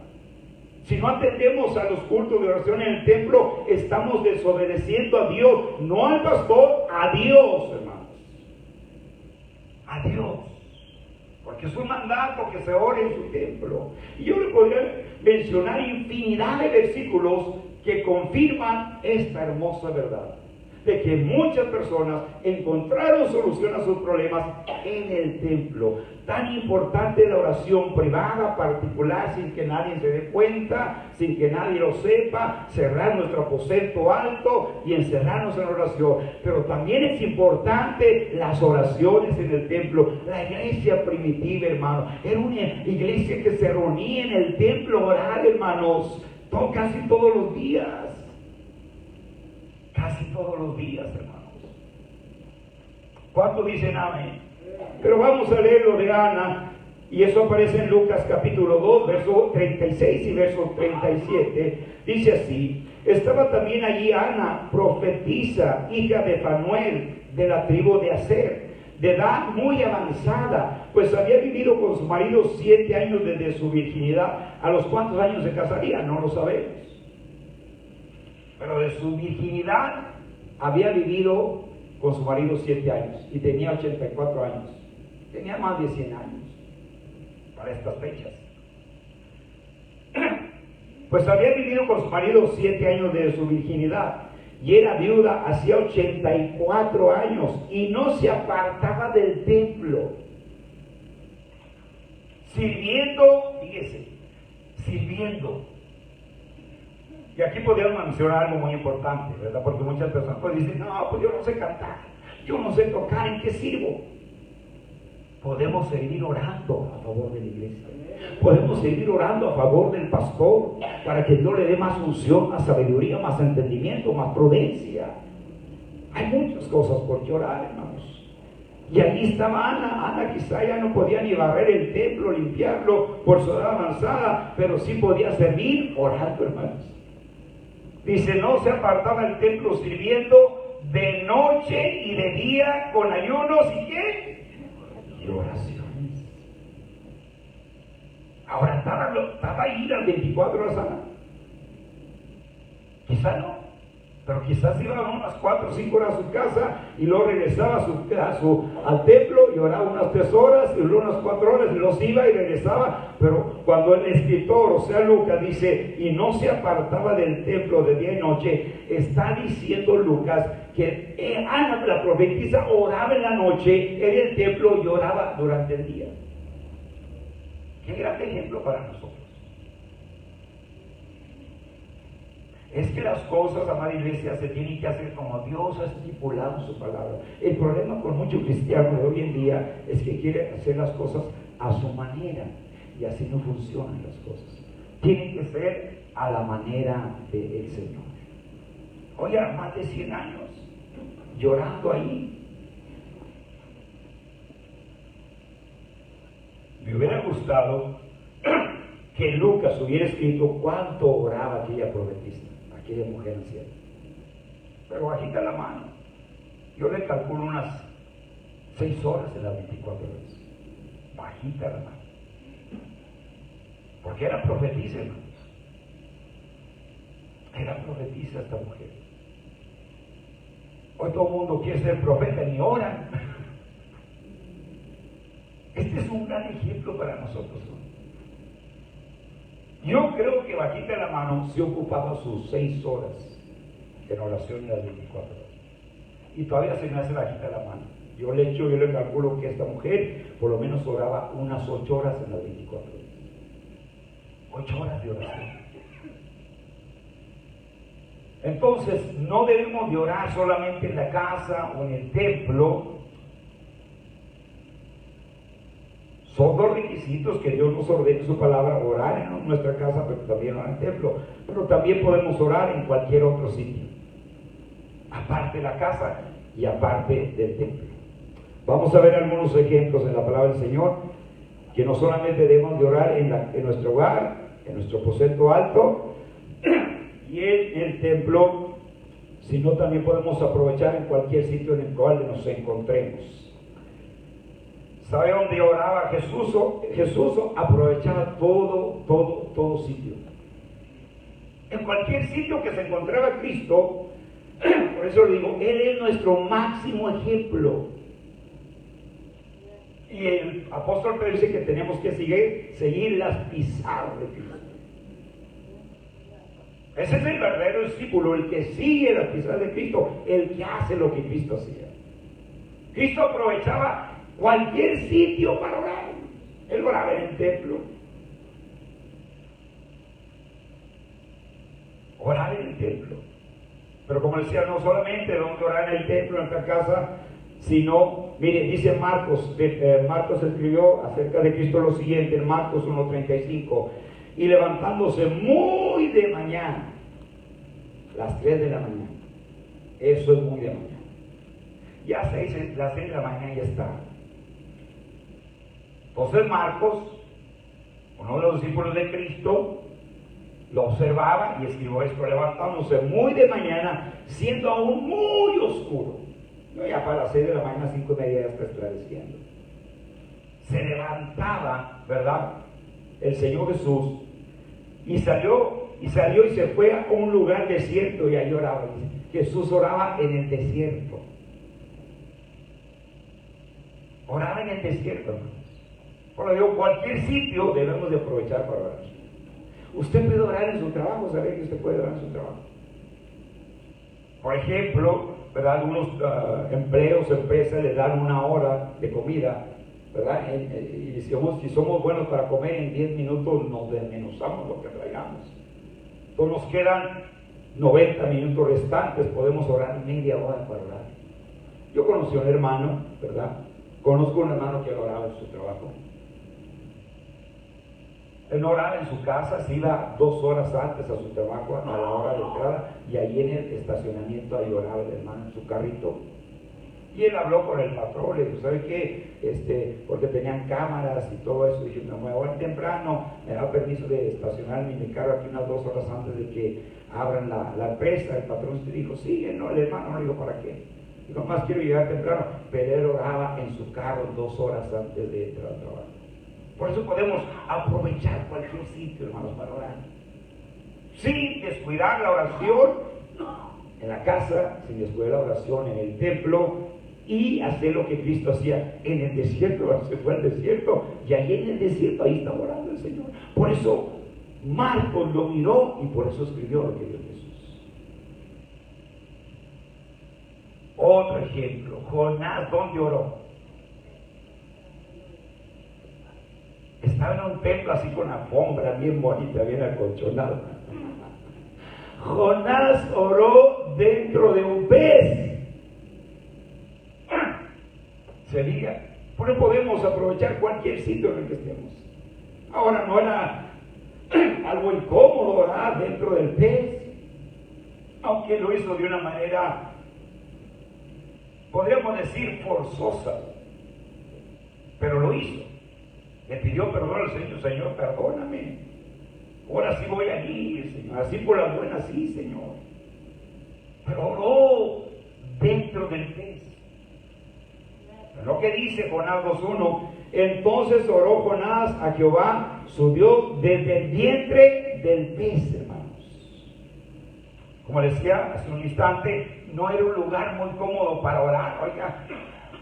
Speaker 1: Si no atendemos a los cultos de oración en el templo, estamos desobedeciendo a Dios, no al pastor, a Dios, hermanos. A Dios. Porque es un mandato que se ore en su templo. Y yo le podría mencionar infinidad de versículos que confirman esta hermosa verdad. De que muchas personas encontraron solución a sus problemas en el templo. Tan importante la oración privada, particular, sin que nadie se dé cuenta, sin que nadie lo sepa, cerrar nuestro aposento alto y encerrarnos en la oración. Pero también es importante las oraciones en el templo. La iglesia primitiva, hermano, era una iglesia que se reunía en el templo a orar, hermanos, casi todos los días. Casi todos los días, hermanos. ¿Cuántos dicen amén? Pero vamos a leer lo de Ana, y eso aparece en Lucas capítulo 2, verso 36 y verso 37. Dice así: estaba también allí Ana, profetisa, hija de Fanuel, de la tribu de Aser, de edad muy avanzada, pues había vivido con su marido 7 años desde su virginidad. ¿A los cuántos años se casaría? No lo sabemos. Pero de su virginidad había vivido con su marido 7 años y tenía 84 años. Tenía más de 100 años para estas fechas. Pues había vivido con su marido 7 años de su virginidad y era viuda hacía 84 años y no se apartaba del templo. Sirviendo, fíjese, sirviendo. Y aquí podríamos mencionar algo muy importante, ¿verdad? Porque muchas personas pues dicen: no, pues yo no sé cantar, yo no sé tocar, ¿en qué sirvo? Podemos seguir orando a favor de la iglesia. Podemos seguir orando a favor del pastor para que Dios le dé más unción, más sabiduría, más entendimiento, más prudencia. Hay muchas cosas por qué orar, hermanos. Y allí estaba Ana. Ana quizá ya no podía ni barrer el templo, limpiarlo por su edad avanzada, pero sí podía servir orando, hermanos. Dice, no se apartaba del templo sirviendo de noche y de día con ayunos y ¿qué? Y oraciones. Ahora, ¿estaba ahí las 24 horas a la? Quizá no, pero quizás iba unas 4 o 5 horas a su casa y luego regresaba al templo y oraba unas 3 horas y luego unas 4 horas y los iba y regresaba. Pero cuando el escritor, o sea Lucas, dice y no se apartaba del templo de día y noche, está diciendo Lucas que Ana, la profetisa, oraba en la noche en el templo y oraba durante el día. Qué gran ejemplo para nosotros. Es que las cosas, amada iglesia, se tienen que hacer como Dios ha estipulado en su palabra. El problema con muchos cristianos de hoy en día es que quieren hacer las cosas a su manera y así no funcionan las cosas. Tienen que ser a la manera del Señor. Oye, más de 100 años llorando ahí. Me hubiera gustado que Lucas hubiera escrito cuánto oraba aquella profetisa, aquella mujer anciana. Pero bajita la mano. Yo le calculo unas 6 horas en las 24 horas. Bajita la mano. Porque era profetisa, hermanos. Era profetisa esta mujer. Hoy todo el mundo quiere ser profeta, ni oran. Este es un gran ejemplo para nosotros. Yo creo que bajita la mano se ocupaba sus 6 horas en oración en las 24 horas. Y todavía se me hace bajita la mano. Yo le calculo que esta mujer por lo menos oraba unas 8 horas en las 24 horas. 8 horas de oración. Entonces, no debemos de orar solamente en la casa o en el templo. Son 2 requisitos que Dios nos ordena en su palabra: orar en nuestra casa, pero también orar en el templo. Pero también podemos orar en cualquier otro sitio, aparte de la casa y aparte del templo. Vamos a ver algunos ejemplos en la palabra del Señor, que no solamente debemos de orar en nuestro hogar, en nuestro aposento alto y en el templo, sino también podemos aprovechar en cualquier sitio en el cual nos encontremos. ¿Sabe dónde oraba Jesús? Jesús aprovechaba todo sitio. En cualquier sitio que se encontraba Cristo, por eso le digo, Él es nuestro máximo ejemplo. Y el apóstol Pedro dice que tenemos que seguir las pisadas de Cristo. Ese es el verdadero discípulo, el que sigue las pisadas de Cristo, el que hace lo que Cristo hacía. Cristo aprovechaba cualquier sitio para orar. Él oraba en el templo. Orar en el templo. Pero como decía, no solamente debemos orar en el templo, en nuestra casa, sino, mire, dice Marcos, Marcos escribió acerca de Cristo lo siguiente, en Marcos 1:35, y levantándose muy de mañana, las 3 de la mañana, eso es muy de mañana, ya las 6 de la mañana ya está. Entonces Marcos, uno de los discípulos de Cristo, lo observaba y escribió esto: levantándose muy de mañana, siendo aún muy oscuro. No, ya para las 6 de la mañana, 5:30 ya está esclareciendo. Se levantaba, ¿verdad?, el Señor Jesús, y salió y se fue a un lugar desierto y ahí oraba. Jesús oraba en el desierto. Oraba en el desierto, hermanos. Por lo digo, cualquier sitio debemos de aprovechar para orar. Usted puede orar en su trabajo, ¿sabe que usted puede orar en su trabajo? Por ejemplo, ¿verdad?, algunos empresas les dan 1 hora de comida, ¿verdad? Y si somos buenos para comer, en 10 minutos nos desmenuzamos lo que traigamos. Entonces nos quedan 90 minutos restantes, podemos orar media hora para orar. Yo conocí a un hermano, ¿verdad? Conozco a un hermano que oraba en su trabajo. Él no oraba en su casa, se iba 2 horas antes a su trabajo, a la hora de entrada, y ahí en el estacionamiento ahí oraba el hermano en su carrito. Y él habló con el patrón, le dijo, ¿sabe qué? Porque tenían cámaras y todo eso. Dije, me voy temprano, me da permiso de estacionarme mi carro aquí unas 2 horas antes de que abran la empresa. El patrón se dijo, sí, no, el hermano no le dijo, ¿para qué? Y nomás quiero llegar temprano. Pero él oraba en su carro 2 horas antes de entrar al trabajo. Por eso podemos aprovechar cualquier sitio, hermanos, para orar. Sin descuidar la oración en la casa, sin descuidar la oración en el templo, y hacer lo que Cristo hacía en el desierto. Se fue al desierto y allí en el desierto, ahí estaba orando el Señor. Por eso Marcos lo miró y por eso escribió lo que vio Jesús. Otro ejemplo, Jonás, ¿dónde oró? Estaba en un templo así con alfombra bien bonita, bien acolchonada. Jonás oró dentro de un pez. Se diga, por eso podemos aprovechar cualquier sitio en el que estemos. Ahora, no era algo incómodo orar dentro del pez, aunque lo hizo de una manera, podríamos decir, forzosa, pero lo hizo. Le pidió perdón al Señor, Señor, perdóname. Ahora sí voy a ir, Señor. Así por la buena, sí, Señor. Pero oró dentro del pez. Lo que dice Jonás 2:1, entonces oró Jonás a Jehová, su Dios, desde el vientre del pez, hermanos. Como decía hace un instante, no era un lugar muy cómodo para orar. Oiga,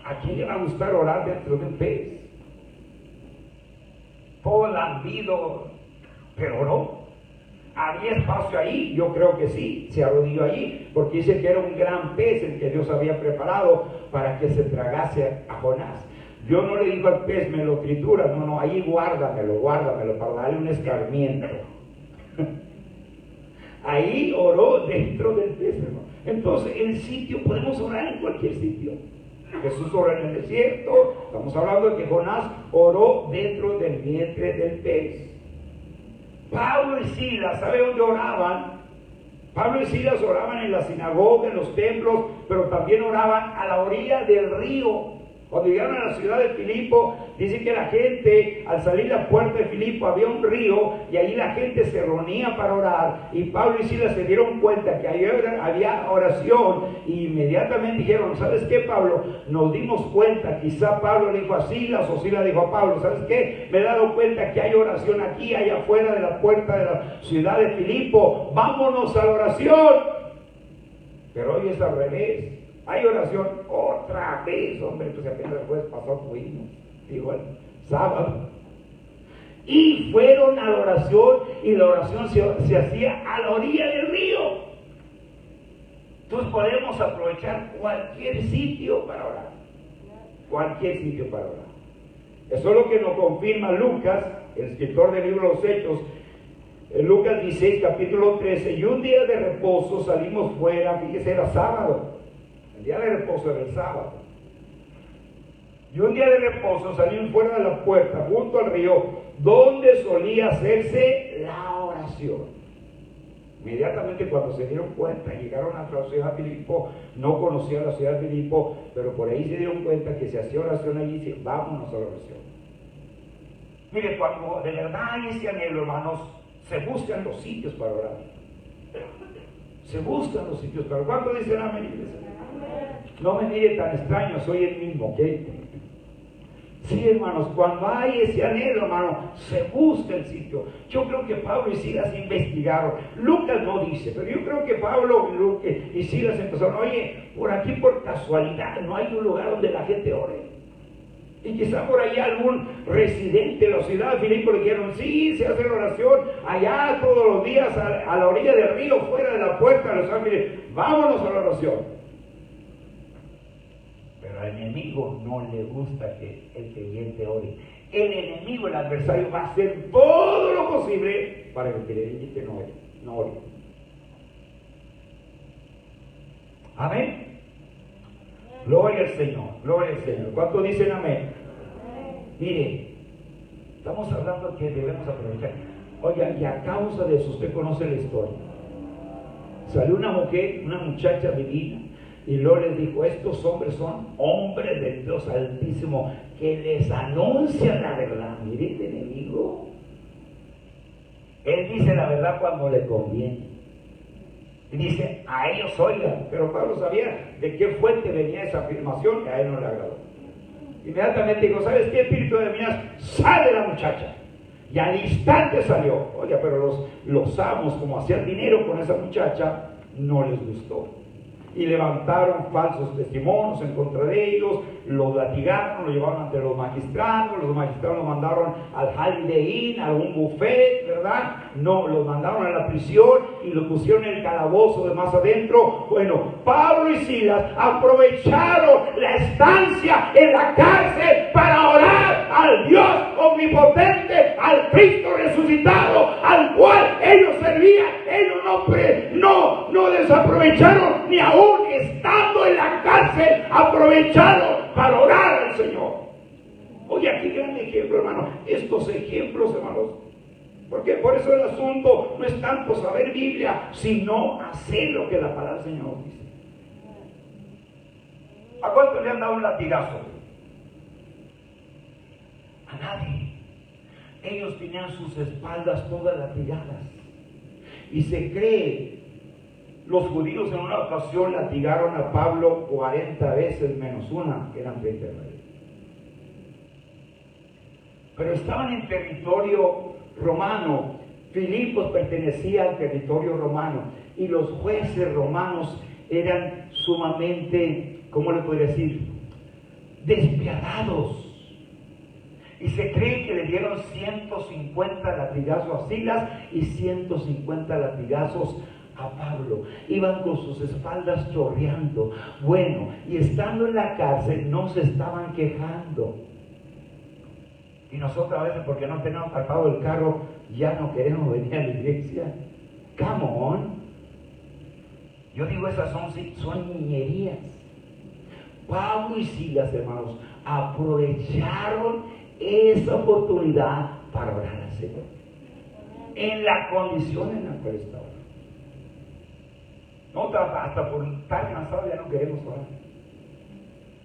Speaker 1: ¿a quién le va a gustar orar dentro de un pez? Todo lambido, pero oró. ¿Había espacio ahí? Yo creo que sí, se arrodilló allí, porque dice que era un gran pez el que Dios había preparado para que se tragase a Jonás. Dios no le dijo al pez, me lo trituras, no, ahí guárdamelo, para darle un escarmiento. Ahí oró dentro del pez, hermano. Entonces, el sitio, podemos orar en cualquier sitio. Jesús oró en el desierto, estamos hablando de que Jonás oró dentro del vientre del pez. Pablo y Silas, ¿sabe dónde oraban? Pablo y Silas oraban en la sinagoga, en los templos, pero también oraban a la orilla del río. Cuando llegaron a la ciudad de Filipo, dice que la gente, al salir la puerta de Filipo, había un río y ahí la gente se reunía para orar. Y Pablo y Silas se dieron cuenta que había oración y inmediatamente dijeron, ¿sabes qué, Pablo? Nos dimos cuenta, quizá Pablo le dijo a Silas o Silas dijo a Pablo, ¿sabes qué? Me he dado cuenta que hay oración aquí, allá afuera de la puerta de la ciudad de Filipo. Vámonos a la oración. Pero hoy es al revés. Hay oración otra vez, hombre, pues apenas el jueves pasado fuimos, digo, el sábado. Y fueron a la oración y la oración se hacía a la orilla del río. Entonces podemos aprovechar cualquier sitio para orar. Cualquier sitio para orar. Eso es lo que nos confirma Lucas, el escritor del libro de los Hechos. En Lucas 16, capítulo 13, y un día de reposo salimos fuera, fíjese, era sábado. El día de reposo era el sábado. Y un día de reposo salimos fuera de la puerta, junto al río, donde solía hacerse la oración. Inmediatamente cuando se dieron cuenta, llegaron a la ciudad de Filipo, no conocían la ciudad de Filipo, pero por ahí se dieron cuenta que se hacía oración allí y dicen, vámonos a la oración. Mire, cuando de verdad hay ese anhelo, hermanos, se buscan los sitios para orar. Se buscan los sitios para orar. ¿Cuánto dicen amén, iglesia? No me mire tan extraño, soy el mismo, ¿ok? Sí, hermanos, cuando hay ese anhelo, hermano, se busca el sitio. Yo creo que Pablo y Silas investigaron. Lucas no dice, pero yo creo que Pablo y Silas empezaron, oye, por aquí por casualidad no hay un lugar donde la gente ore. Y quizá por allá algún residente de la ciudad de Filipo le dijeron, sí, se hace la oración allá todos los días a la orilla del río, fuera de la puerta de los ángeles. Vámonos a la oración. Pero al enemigo no le gusta que el creyente ore. El enemigo, el adversario, va a hacer todo lo posible para que el creyente no ore. Amén. Gloria al Señor, gloria al Señor. ¿Cuántos dicen amén? Mire, estamos hablando que debemos aprovechar. Oigan, y a causa de eso, usted conoce la historia. Salió una mujer, una muchacha divina,
Speaker 3: Y luego les dijo, estos hombres son hombres del Dios Altísimo que les anuncian la verdad. Mire, este enemigo, él dice la verdad cuando le conviene. Y dice, a ellos oigan. Pero Pablo sabía de qué fuente venía esa afirmación, que a él no le agradó. Inmediatamente dijo, ¿sabes qué, espíritu de Minas? Sale la muchacha. Y al instante salió. Oiga, pero los amos, como hacían dinero con esa muchacha, no les gustó. Y levantaron falsos testimonios en contra de ellos, los latigaron, los llevaron ante los magistrados los mandaron al Holiday Inn, a un buffet, ¿verdad? No, los mandaron a la prisión y los pusieron en el calabozo de más adentro. Bueno, Pablo y Silas aprovecharon la estancia en la cárcel para orar al Dios omnipotente, al Cristo resucitado, al cual ellos servían. Ellos no desaprovecharon, ni aún estando en la cárcel, aprovecharon para orar al Señor. Oye, aquí gran ejemplo, hermano. Estos ejemplos, hermanos, porque por eso el asunto no es tanto saber Biblia, sino hacer lo que la palabra del Señor dice.
Speaker 1: ¿A cuánto le han dado un latigazo?
Speaker 3: A nadie. Ellos tenían sus espaldas todas latigadas. Y se cree, los judíos en una ocasión latigaron a Pablo 40 veces menos una, que eran 30 veces. Pero estaban en territorio romano. Filipos pertenecía al territorio romano. Y los jueces romanos eran sumamente, ¿cómo le podría decir? Despiadados. Y se cree que le dieron 150 latigazos a Silas y 150 latigazos a Pablo. Iban con sus espaldas chorreando. Bueno, y estando en la cárcel no se estaban quejando. Y nosotros a veces, porque no tenemos parcado el carro, ya no queremos venir a la iglesia. Come on. Yo digo, esas son niñerías. Pablo y Silas, hermanos, aprovecharon esa oportunidad para orar al Señor en la condición en la cual estaban. No, hasta por estar cansado ya no queremos orar.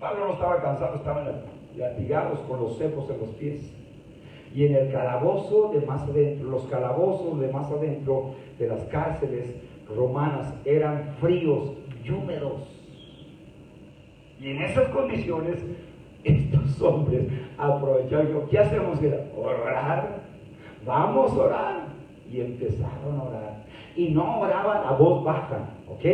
Speaker 3: Pablo no estaba cansado, estaban latigados con los cepos en los pies. Y en el calabozo de más adentro, los calabozos de más adentro de las cárceles romanas eran fríos y húmedos. Y en esas condiciones, estos hombres aprovecharon. ¿Qué hacemos? Orar. Vamos a orar. Y empezaron a orar. Y no oraban a voz baja, ¿ok?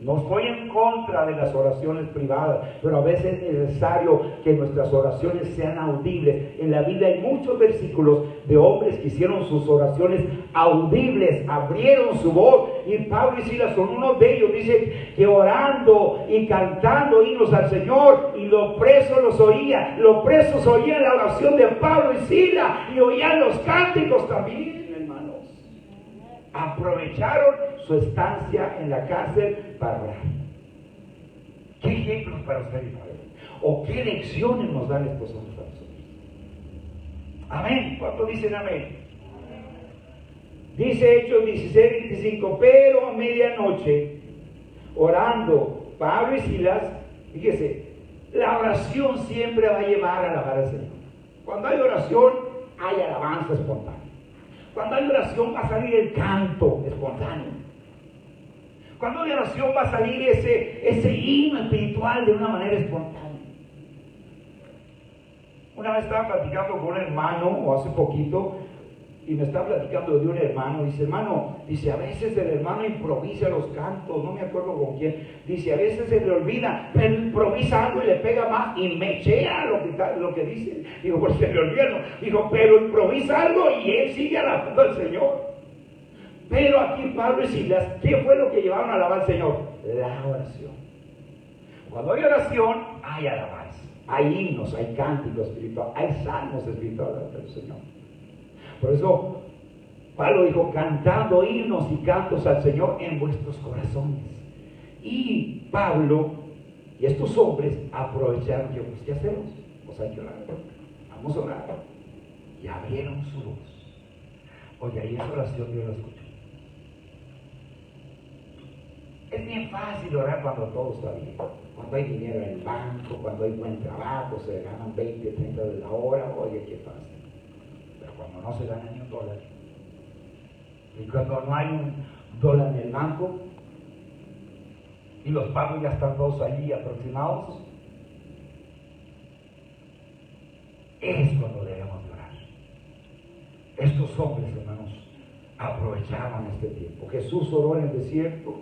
Speaker 3: No estoy en contra de las oraciones privadas, pero a veces es necesario que nuestras oraciones sean audibles. En la Biblia hay muchos versículos de hombres que hicieron sus oraciones audibles, abrieron su voz, y Pablo y Silas son uno de ellos. Dice que orando y cantando himnos al Señor, y los presos los oían. Los presos oían la oración de Pablo y Silas y oían los cánticos también, hermanos. Aprovecharon su estancia en la cárcel para orar. ¿Qué ejemplos para usted y para él? ¿O qué lecciones nos dan estos hombres a nosotros? Amén. ¿Cuántos dicen amén? Dice Hechos 16:25, pero a medianoche, orando Pablo y Silas, fíjese, la oración siempre va a llevar a alabar al Señor. Cuando hay oración, hay alabanza espontánea. Cuando hay oración va a salir el canto espontáneo. Cuando hay oración va a salir ese himno espiritual de una manera espontánea. Una vez estaba platicando con un hermano, o hace poquito, y me está platicando de un hermano. Dice, a veces el hermano improvisa los cantos, no me acuerdo con quién. Dice, a veces se le olvida, pero improvisa algo y le pega más y mechea lo que dice. Digo, pues se le olvida, no. Digo, pero improvisa algo y él sigue alabando al Señor. Pero aquí Pablo y Silas, ¿qué fue lo que llevaron a alabar al Señor? La oración. Cuando hay oración, hay alabanza. Hay himnos, hay cánticos espirituales, hay salmos espirituales del Señor. Por eso Pablo dijo, cantando himnos y cantos al Señor en vuestros corazones. Y Pablo y estos hombres aprovecharon, pues, ¿qué hacemos? Pues hay que orar. Vamos a orar. Y abrieron su voz. Oye, ahí esa oración Dios la escuchó. Es bien fácil orar cuando todo está bien. Cuando hay dinero en el banco, cuando hay buen trabajo, se ganan 20, 30 de la hora, oye, qué fácil. Pero cuando no se gana ni un dólar, y cuando no hay un dólar en el banco, y los pagos ya están todos allí aproximados, es cuando debemos de orar. Estos hombres, hermanos, aprovechaban este tiempo. Jesús oró en el desierto,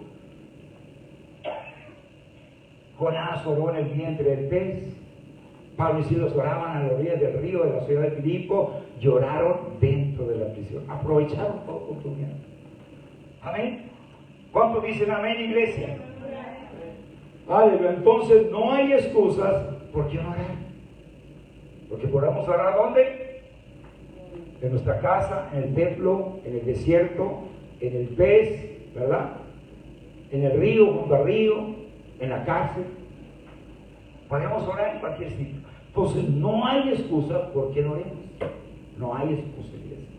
Speaker 3: Jonás oró en el vientre del pez, Pablo y Silas oraban a la orilla del río de la ciudad de Filipo, lloraron dentro de la prisión. Aprovecharon toda oportunidad. Amén. ¿Cuántos dicen amén, iglesia? Aleluya. Entonces no hay excusas. ¿Por qué no orar? Porque podemos orar ¿dónde? En nuestra casa, en el templo, en el desierto, en el pez, ¿verdad? En el río, junto al río, en la cárcel. Podemos orar en cualquier sitio. Entonces no hay excusa por qué no oremos. No hay excusa, iglesia.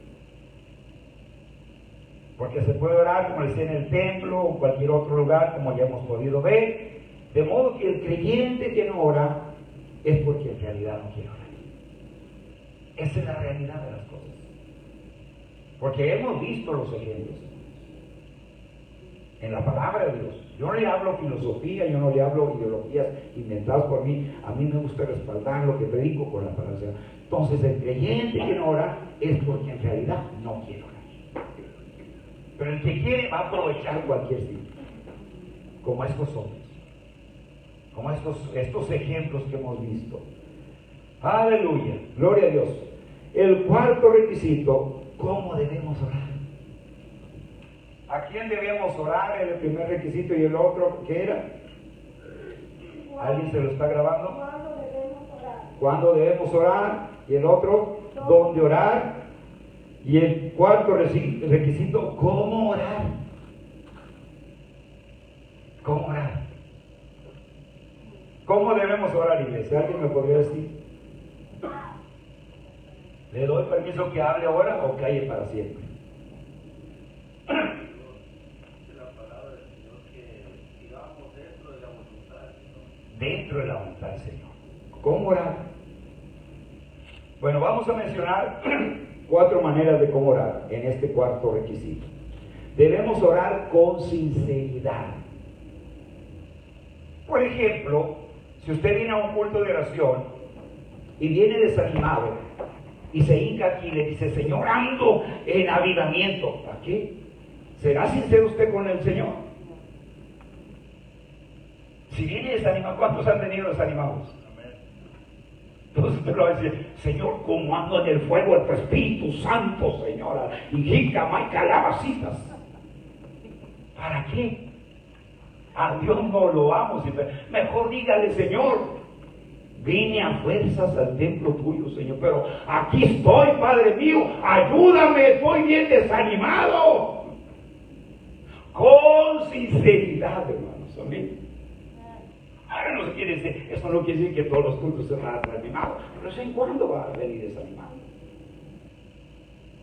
Speaker 3: Porque se puede orar, como decía, en el templo o en cualquier otro lugar, como ya hemos podido ver. De modo que el creyente que no ora es porque en realidad no quiere orar. Esa es la realidad de las cosas. Porque hemos visto los ejemplos en la palabra de Dios. Yo no le hablo filosofía, yo no le hablo ideologías inventadas por mí. A mí me gusta respaldar lo que predico con la palabra de Dios. Entonces el creyente que no ora es porque en realidad no quiere orar. Pero el que quiere va a aprovechar cualquier sitio, como estos hombres, como estos ejemplos que hemos visto. Aleluya, gloria a Dios. El cuarto requisito, ¿cómo debemos orar? ¿A quién debemos orar? El primer requisito. Y el otro, ¿qué era? ¿Alguien se lo está grabando?
Speaker 2: ¿Cuándo debemos orar?
Speaker 3: ¿Cuándo debemos orar? Y el otro, ¿dónde orar? Y el cuarto requisito, ¿cómo orar? ¿Cómo orar? ¿Cómo debemos orar, iglesia? ¿Alguien me podría decir? ¿Le doy permiso que hable ahora o calle para siempre? Dentro de la voluntad del Señor. ¿Cómo orar? Bueno, vamos a mencionar 4 maneras de cómo orar en este cuarto requisito. Debemos orar con sinceridad. Por ejemplo, si usted viene a un culto de oración y viene desanimado y se hinca aquí y le dice, Señor, ando en avivamiento. ¿Para qué? ¿Será sincero usted con el Señor? Si viene desanimado, ¿cuántos han venido desanimados? Entonces usted lo va a decir, Señor, como ando en el fuego de tu Espíritu Santo, Señora, y jícama y calabacitas. ¿Para qué? A Dios no lo vamos. Mejor dígale, Señor, vine a fuerzas al templo tuyo, Señor, pero aquí estoy, Padre mío, ayúdame, estoy bien desanimado. Con sinceridad, hermanos, amén. Ahora no quiere decir, eso no quiere decir que todos los cultos se van a desanimar, pero de vez en cuando va a venir desanimado.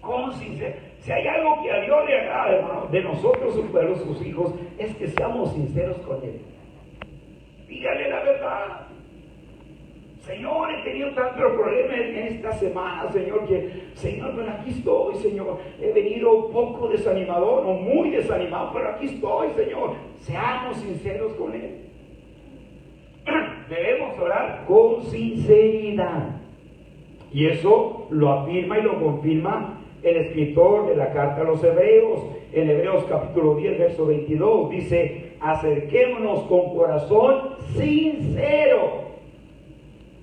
Speaker 3: Con sinceridad. Si hay algo que a Dios le agrada, hermano, de nosotros, sus pueblos, sus hijos, es que seamos sinceros con Él. Dígale la verdad. Señor, he tenido tantos problemas en esta semana, Señor, Señor, pero aquí estoy, Señor. He venido un poco desanimado, no muy desanimado, pero aquí estoy, Señor. Seamos sinceros con Él. Debemos orar con sinceridad. Y eso lo afirma y lo confirma el escritor de la carta a los Hebreos. En Hebreos capítulo 10, verso 22, dice, acerquémonos con corazón sincero,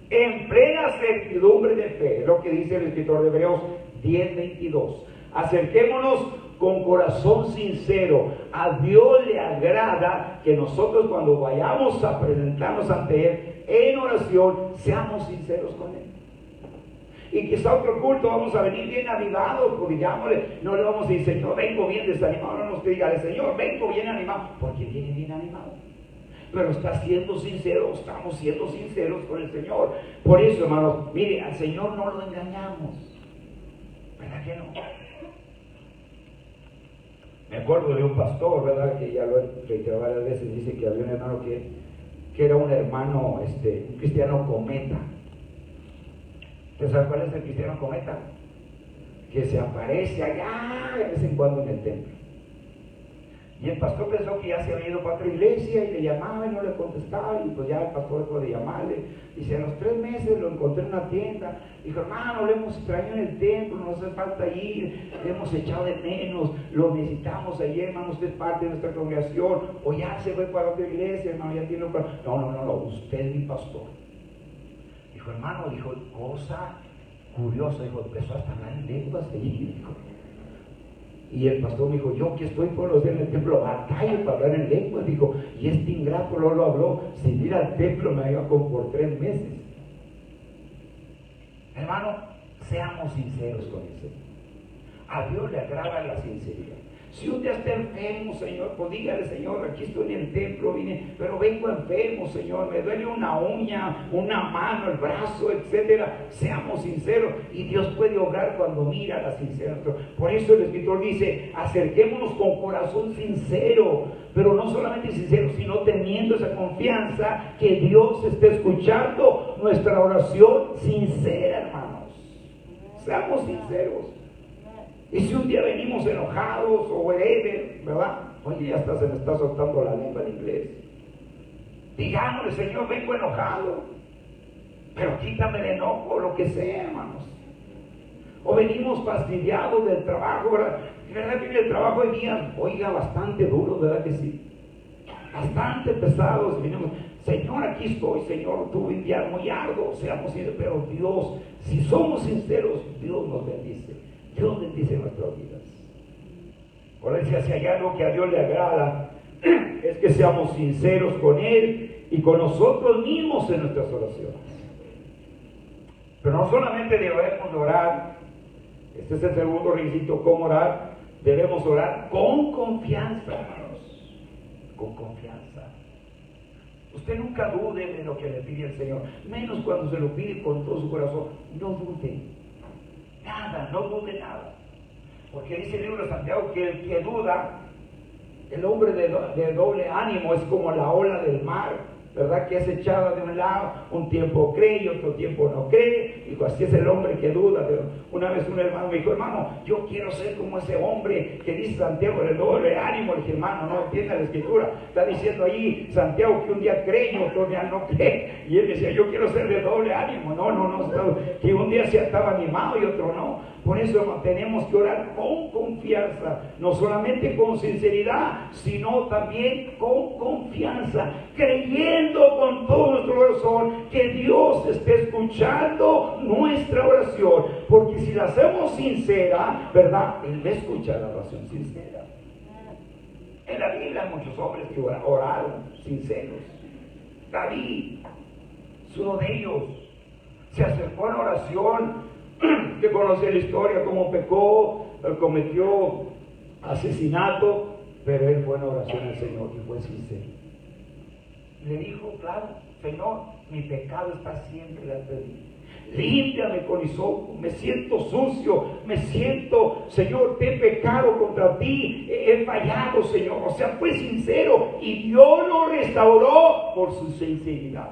Speaker 3: en plena certidumbre de fe. Es lo que dice el escritor de Hebreos 10, 22. Acerquémonos con corazón sincero. A Dios le agrada que nosotros, cuando vayamos a presentarnos ante Él en oración, seamos sinceros con Él. Y quizá otro culto vamos a venir bien avivados, pues digámosle, no le vamos a decir, Señor, vengo bien desanimado. No nos dígale, Señor, vengo bien animado, porque viene bien animado. Pero está siendo sincero, estamos siendo sinceros con el Señor. Por eso, hermanos, mire, al Señor no lo engañamos. ¿Verdad que no? Me acuerdo de un pastor, ¿verdad? Que ya lo he reiterado varias veces, dice que había un hermano que era un hermano, un cristiano cometa. ¿Usted sabe cuál es el cristiano cometa? Que se aparece allá de vez en cuando en el templo. Y el pastor pensó que ya se había ido para otra iglesia y le llamaba y no le contestaba, y pues ya el pastor dejó de llamarle. Dice, a los 3 meses lo encontré en una tienda. Dijo, hermano, le hemos extrañado en el templo, no hace falta ir, le hemos echado de menos, lo necesitamos allí, hermano, usted es parte de nuestra congregación, o ya se fue para otra iglesia, hermano, ya tiene otra. No, usted es mi pastor. Dijo, hermano, dijo, cosa curiosa, dijo, empezó hasta hablar en lenguas allí, dijo. Y el pastor me dijo, yo que estoy por los días en el templo, batallo para hablar en lenguas, dijo, y este ingrato no lo habló, sin ir al templo me iba como por 3 meses. Hermano, seamos sinceros con el Señor. A Dios le agrada la sinceridad. Si usted está enfermo, Señor, pues dígale, Señor, aquí estoy en el templo, vine, pero vengo enfermo, Señor, me duele una uña, una mano, el brazo, etcétera. Seamos sinceros y Dios puede obrar cuando mira la sinceridad. Por eso el Escritor dice, acerquémonos con corazón sincero, pero no solamente sincero, sino teniendo esa confianza que Dios está escuchando nuestra oración sincera, hermanos. Seamos sinceros. Y si un día venimos enojados o whatever, ¿verdad? Oye, ya hasta se me está soltando la lengua en inglés. Digámosle, Señor, vengo enojado, pero quítame el enojo, lo que sea, hermanos. O venimos fastidiados del trabajo, ¿verdad? ¿Verdad que el trabajo hay días, oiga, bastante duros, ¿verdad que sí? Bastante pesados. Y venimos, Señor, aquí estoy, Señor, tuve un día muy arduo, seamos sinceros, pero Dios, si somos sinceros, Dios nos bendice. Dios bendice nuestras vidas. Por eso, si hay algo que a Dios le agrada, es que seamos sinceros con Él y con nosotros mismos en nuestras oraciones. Pero no solamente debemos orar, este es el segundo requisito, ¿cómo orar? Debemos orar con confianza, hermanos. Con confianza. Usted nunca dude de lo que le pide el Señor, menos cuando se lo pide con todo su corazón. No dude. Nada, no dude nada. Porque dice el libro de Santiago que el que duda, el hombre de doble ánimo, es como la ola del mar, ¿verdad? Que es echada de un lado, un tiempo cree y otro tiempo no cree. Digo, así es el hombre que duda. Pero una vez un hermano me dijo, hermano, yo quiero ser como ese hombre que dice Santiago, el doble ánimo. Le dije, hermano, no entiende la escritura. Está diciendo ahí Santiago que un día cree y otro día no cree. Y él decía, yo quiero ser de doble ánimo. No, que un día se estaba animado y otro no. Por eso tenemos que orar con confianza, no solamente con sinceridad, sino también con confianza, creyendo con todo nuestro corazón que Dios esté escuchando nuestra oración, porque si la hacemos sincera, ¿verdad? Él va a escuchar la oración sincera. En la Biblia hay muchos hombres que oraron sinceros. David es uno de ellos. Se acercó a la oración, que conoce la historia, cómo pecó, cometió asesinato, pero él fue en oración al Señor y fue sincero. Le dijo, claro, Señor, mi pecado está siempre delante de mí. Límpiame con hisopo, me siento sucio, Señor, te he pecado contra ti, he fallado, Señor. O sea, fue sincero y Dios lo restauró por su sinceridad.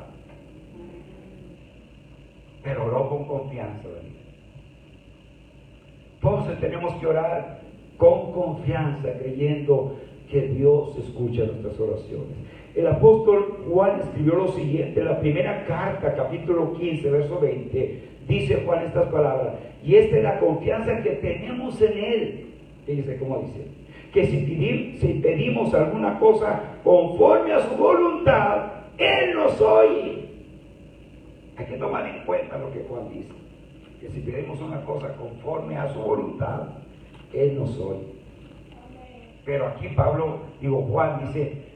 Speaker 3: Pero oró con confianza, ¿verdad? Entonces tenemos que orar con confianza, creyendo que Dios escucha nuestras oraciones. El apóstol Juan escribió lo siguiente, en la primera carta, capítulo 15, verso 20, dice Juan estas palabras, y esta es la confianza que tenemos en Él. Fíjense cómo dice, que si pedimos alguna cosa conforme a su voluntad, Él nos oye. Hay que tomar en cuenta lo que Juan dice, que si pedimos una cosa conforme a su voluntad, Él nos oye. Pero aquí Juan dice,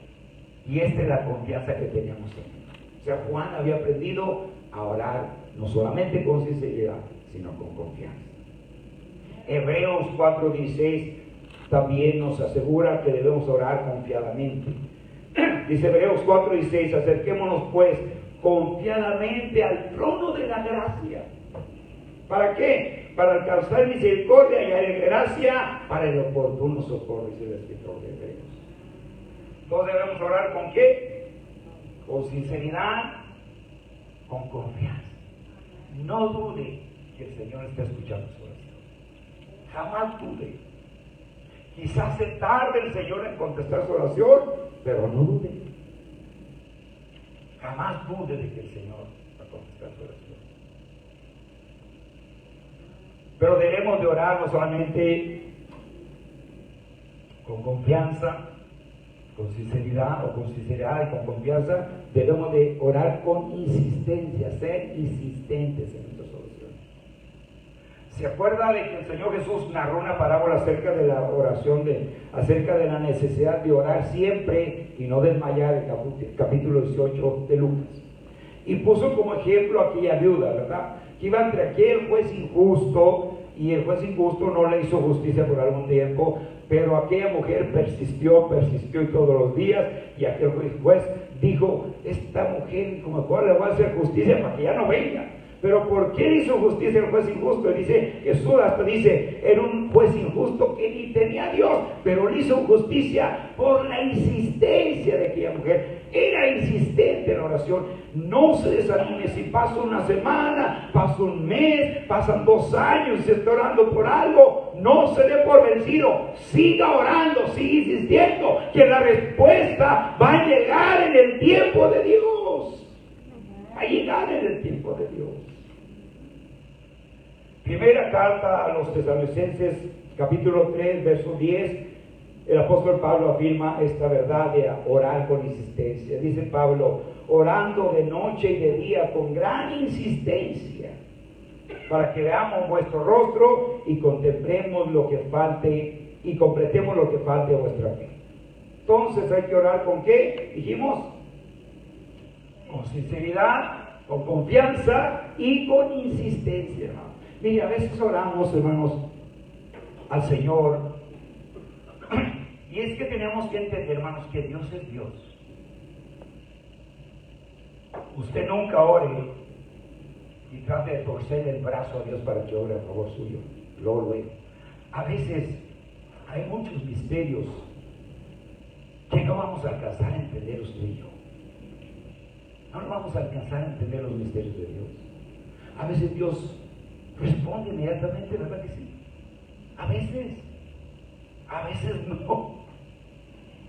Speaker 3: y esta es la confianza que teníamos en Él. O sea, Juan había aprendido a orar no solamente con sinceridad, sino con confianza. Hebreos 4:16 también nos asegura que debemos orar confiadamente. Dice Hebreos 4:16, acerquémonos pues confiadamente al trono de la gracia. ¿Para qué? Para alcanzar misericordia y hallar gracia para el oportuno socorro, dice el escritor de Hebreos.
Speaker 1: Todos debemos orar ¿con qué? Con sinceridad, con confianza. No dude que el Señor esté escuchando su oración. Jamás dude. Quizás se tarde el Señor en contestar su oración, pero no dude. Jamás dude de que el Señor va a contestar su oración. Pero debemos de orar no solamente con confianza, con sinceridad y con confianza, debemos de orar con insistencia, ser insistentes en nuestras oraciones. ¿Se acuerda de que el Señor Jesús narró una parábola acerca de la oración, acerca de la necesidad de orar siempre y no desmayar, el capítulo 18 de Lucas? Y puso como ejemplo a aquella viuda, ¿verdad? Que iba entre aquel juez injusto, y el juez injusto no le hizo justicia por algún tiempo, pero aquella mujer persistió y todos los días, y aquel juez dijo, esta mujer como mejor le voy a hacer justicia para que ya no venga. Pero ¿por qué le hizo justicia el juez injusto? Dice Jesús, hasta dice, era un juez injusto que ni tenía a Dios, pero le hizo justicia por la insistencia de aquella mujer. Era insistente en la oración. No se desanime si pasa una semana, pasa un mes, pasan 2 años y se está orando por algo. No se dé por vencido. Siga orando, siga insistiendo, que la respuesta va a llegar en el tiempo de Dios. Va a llegar en el tiempo de Dios. Primera carta a los Tesalonicenses, capítulo 3, verso 10, el apóstol Pablo afirma esta verdad de orar con insistencia. Dice Pablo, orando de noche y de día con gran insistencia, para que veamos vuestro rostro y contemplemos lo que falte y completemos lo que falte a vuestra fe. Entonces hay que orar ¿con qué? Dijimos, con sinceridad, con confianza y con insistencia, hermano. Mire, a veces oramos, hermanos, al Señor, y es que tenemos que entender, hermanos, que Dios es Dios. Usted nunca ore y trate de torcer el brazo a Dios para que ore a favor suyo. Luego. A veces hay muchos misterios que no vamos a alcanzar a entender usted y yo. No vamos a alcanzar a entender los misterios de Dios. A veces Dios responde inmediatamente, ¿verdad que sí? A veces no.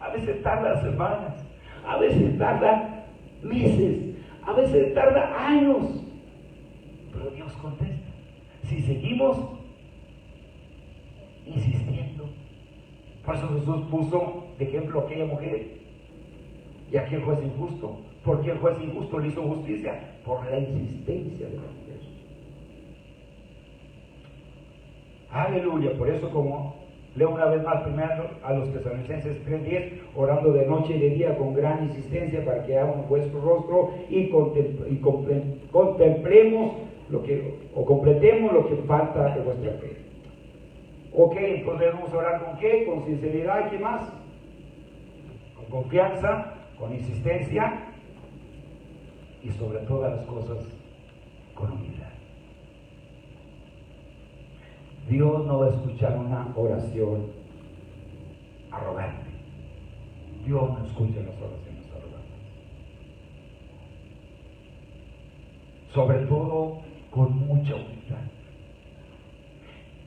Speaker 1: A veces tarda semanas, a veces tarda meses, a veces tarda años. Pero Dios contesta. Si seguimos insistiendo. Por eso Jesús puso de ejemplo a aquella mujer y a aquel juez injusto. ¿Por qué el juez injusto le hizo justicia? Por la insistencia de la mujer. Aleluya. Por eso, como leo una vez más primero a los Tesalonicenses 3:10, orando de noche y de día con gran insistencia para que hagamos vuestro rostro y contemplemos completemos lo que falta de vuestra fe. Ok, entonces debemos orar ¿con qué? Con sinceridad. ¿Qué más? Con confianza, con insistencia y sobre todas las cosas con humildad. Dios no va a escuchar una oración arrogante. Dios no escucha las oraciones arrogantes. Sobre todo con mucha humildad.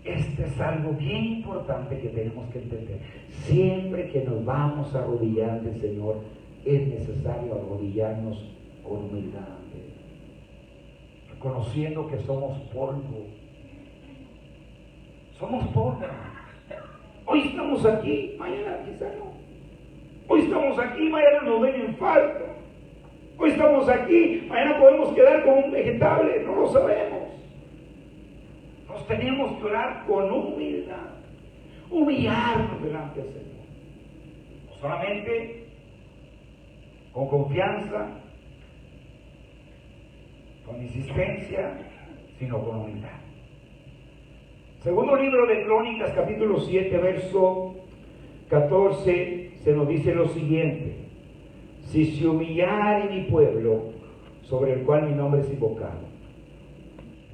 Speaker 1: Este es algo bien importante que tenemos que entender. Siempre que nos vamos a arrodillar ante el Señor, es necesario arrodillarnos con humildad ante Él, reconociendo que somos polvo. Somos polvo. Hoy estamos aquí, mañana quizá no. Hoy estamos aquí, mañana nos ven infarto. Hoy estamos aquí, mañana podemos quedar como un vegetable, no lo sabemos. Nos tenemos que orar con humildad, humillarnos delante del Señor. No solamente con confianza, con insistencia, sino con humildad. Segundo libro de Crónicas, capítulo 7, verso 14, se nos dice lo siguiente: si se humillare mi pueblo, sobre el cual mi nombre es invocado,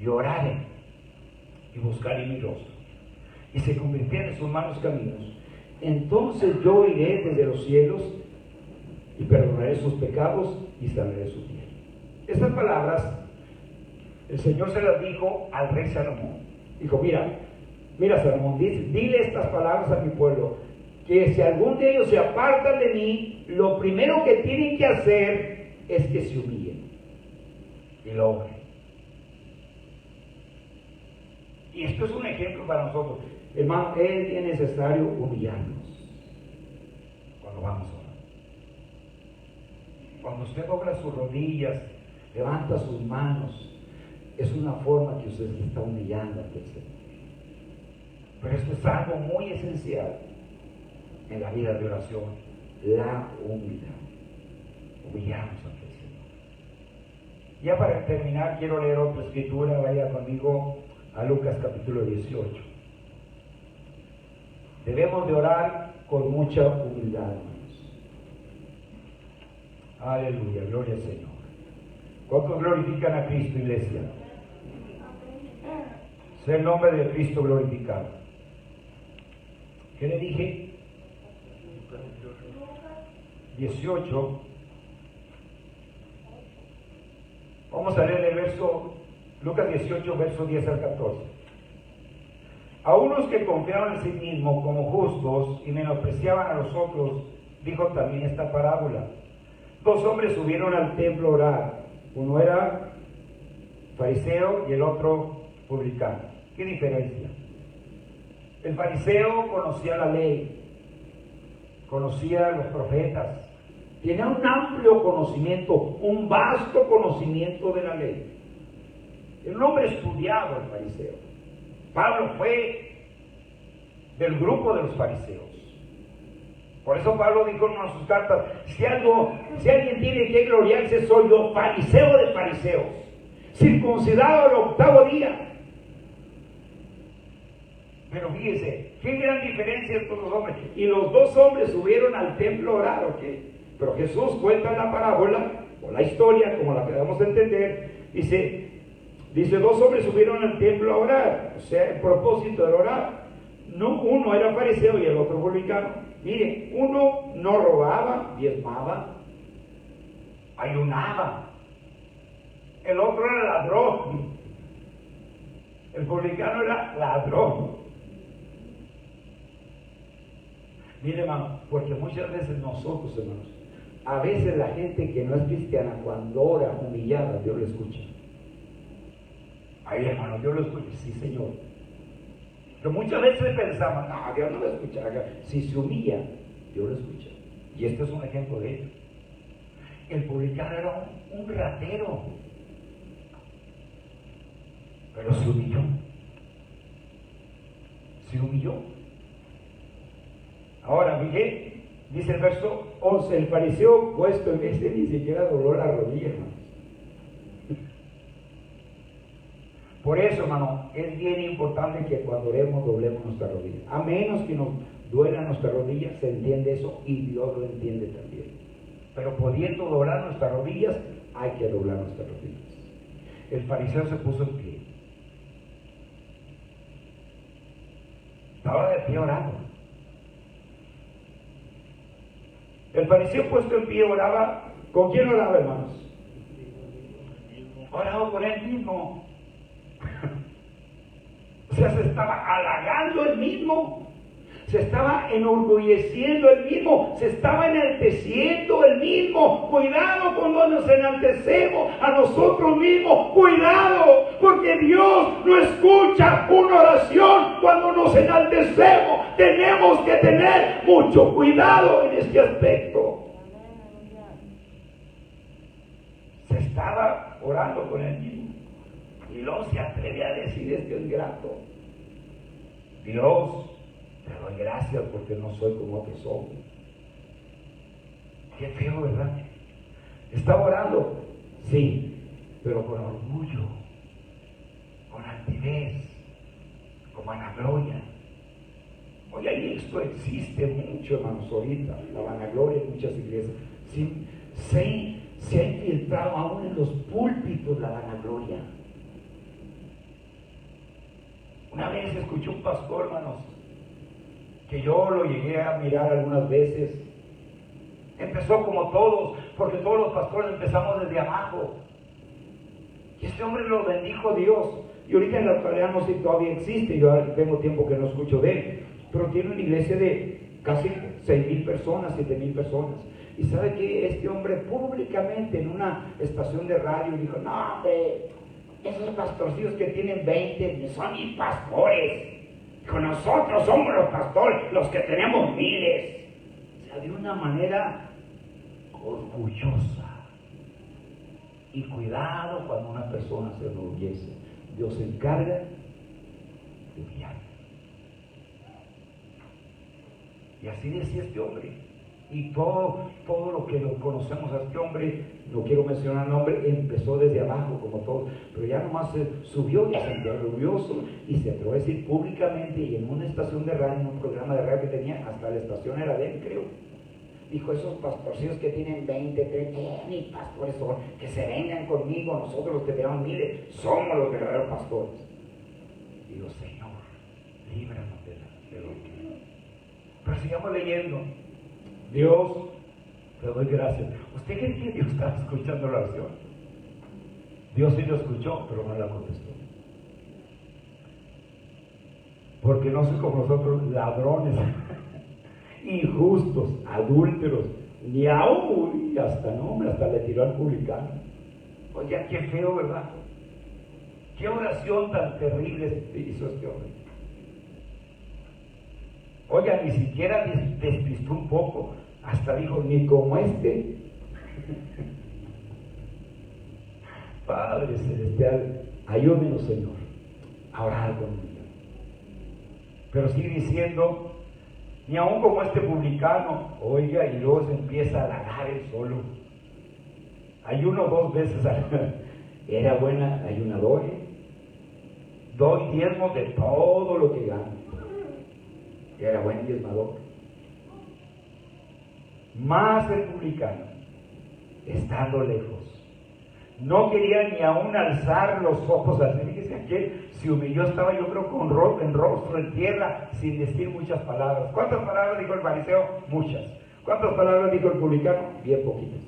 Speaker 1: y oraren
Speaker 3: y buscaré mi rostro, y se convirtieren en sus malos caminos, entonces yo iré desde los cielos y perdonaré sus pecados y sanaré su tierra. Estas palabras el Señor se las dijo al rey Salomón. Dijo, mira Salomón, dile estas palabras a mi pueblo, que si algún de ellos se apartan de mí, lo primero que tienen que hacer es que se humillen y lo honren. Y esto es un ejemplo para nosotros. Hermano, es necesario humillarnos cuando vamos a orar. Cuando usted dobla sus rodillas, levanta sus manos, es una forma que usted se está humillando ante el Señor. Pero esto es algo muy esencial en la vida de oración, la humildad. Humillarnos ante el Señor. Ya para terminar, quiero leer otra escritura. Vaya conmigo a Lucas capítulo 18. Debemos de orar con mucha humildad, hermanos. Aleluya, gloria al Señor. ¿Cuántos glorifican a Cristo, iglesia? Sea el nombre de Cristo glorificado. ¿Qué le dije? 18. Vamos a leer el verso, Lucas 18, verso 10 al 14. A unos que confiaban en sí mismos como justos y menospreciaban a los otros, dijo también esta parábola. Dos hombres subieron al templo a orar. Uno era fariseo y el otro publicano. ¿Qué diferencia? El fariseo conocía la ley, conocía a los profetas, tenía un amplio conocimiento, un vasto conocimiento de la ley. Era un hombre estudiado, el fariseo. Pablo fue del grupo de los fariseos. Por eso Pablo dijo en una de sus cartas, si alguien tiene que gloriarse, soy yo, fariseo de fariseos, circuncidado al octavo día. Pero fíjese, qué gran diferencia estos dos hombres. Y los dos hombres subieron al templo a orar, ¿ok? Pero Jesús cuenta la parábola, o la historia, como la queramos entender, dice, dos hombres subieron al templo a orar, o sea, el propósito de orar. No, uno era fariseo y el otro publicano. Mire, uno no robaba, diezmaba, ayunaba. El otro era ladrón. El publicano era ladrón. Mire, hermano, porque muchas veces nosotros, hermanos, a veces la gente que no es cristiana, cuando ora humillada, Dios lo escucha. Ay, hermano, Dios lo escucha. Sí, Señor. Pero muchas veces pensamos, no, Dios no lo escucha. Si se humilla, Dios lo escucha. Y este es un ejemplo de ello. El publicano era un ratero, pero se humilló. Se humilló. Ahora, fíjate, dice el verso 11, el fariseo puesto en este ni siquiera dobló la rodilla, hermano. Por eso, hermano, es bien importante que cuando oremos doblemos nuestra rodilla. A menos que nos duela nuestra rodilla, se entiende eso y Dios lo entiende también. Pero pudiendo doblar nuestras rodillas, hay que doblar nuestras rodillas. El fariseo se puso en pie. Estaba de pie orando. El fariseo puesto en pie oraba. ¿Con quién oraba, hermanos? Oraba con él mismo. O sea, se estaba halagando él mismo, se estaba enorgulleciendo él mismo, se estaba enalteciendo él mismo. Cuidado cuando nos enaltecemos a nosotros mismos, cuidado, porque Dios no escucha una oración cuando nos enaltecemos. Tenemos que tener mucho cuidado en este aspecto. Se estaba orando con él mismo. Y luego se atreve a decir, esto es grato. Dios, te doy gracias porque no soy como otros hombres. Qué feo, ¿verdad? Está orando, sí, pero con orgullo, con altivez, con vanagloria. Oye, ahí esto existe mucho, hermanos, ahorita, la vanagloria en muchas iglesias. Sí, se ha infiltrado aún en los púlpitos la vanagloria. Una vez escuché un pastor, hermanos, que yo lo llegué a mirar algunas veces. Empezó como todos, porque todos los pastores empezamos desde abajo. Y este hombre lo bendijo Dios. Y ahorita en la actualidad no sé si todavía existe, yo tengo tiempo que no escucho de él, pero tiene una iglesia de casi 6,000 personas, 7,000 personas. Y sabe que este hombre públicamente en una estación de radio dijo: no, hombre, esos pastorcillos que tienen 20 son mis pastores. Dijo: nosotros somos los pastores, los que tenemos miles. O sea, de una manera orgullosa. Y cuidado cuando una persona se enorgullece. Dios se encarga de humillar. Y así decía este hombre. Y todo lo que lo conocemos a este hombre, no quiero mencionar nombre, empezó desde abajo como todos, pero ya nomás se subió y se sintió orgulloso y se atrevió a decir públicamente, y en una estación de radio, en un programa de radio que tenía, hasta la estación era de él, creo. Dijo: esos pastorcillos que tienen 20, 30, mis pastores son, que se vengan conmigo, nosotros los que tenemos miles, somos los verdaderos pastores. Digo: Señor, líbranos de lo que... Pero sigamos leyendo. Dios, te doy gracias. ¿Usted cree que Dios estaba escuchando la oración? Dios sí lo escuchó, pero no la contestó. Porque no soy como nosotros, ladrones, injustos, adúlteros, ni aún, y hasta nombre, hasta le tiró al publicano. Oye, qué feo, ¿verdad? Qué oración tan terrible hizo este hombre. Oiga, ni siquiera despistó un poco, hasta dijo: ni como este. Padre Celestial, ayúdenos, Señor, a orar conmigo. Pero sigue diciendo: ni aún como este publicano. Oiga, y luego se empieza a halagar él solo. Ayuno 2 veces era buena ayunador. Doy diezmos de todo lo que gano. Era buen diezmador. Más el publicano, estando lejos, no quería ni aún alzar los ojos al cielo. Fíjese, aquel se humilló, estaba yo creo con rostro en tierra, sin decir muchas palabras. ¿Cuántas palabras dijo el fariseo? Muchas. ¿Cuántas palabras dijo el publicano? Bien poquitas.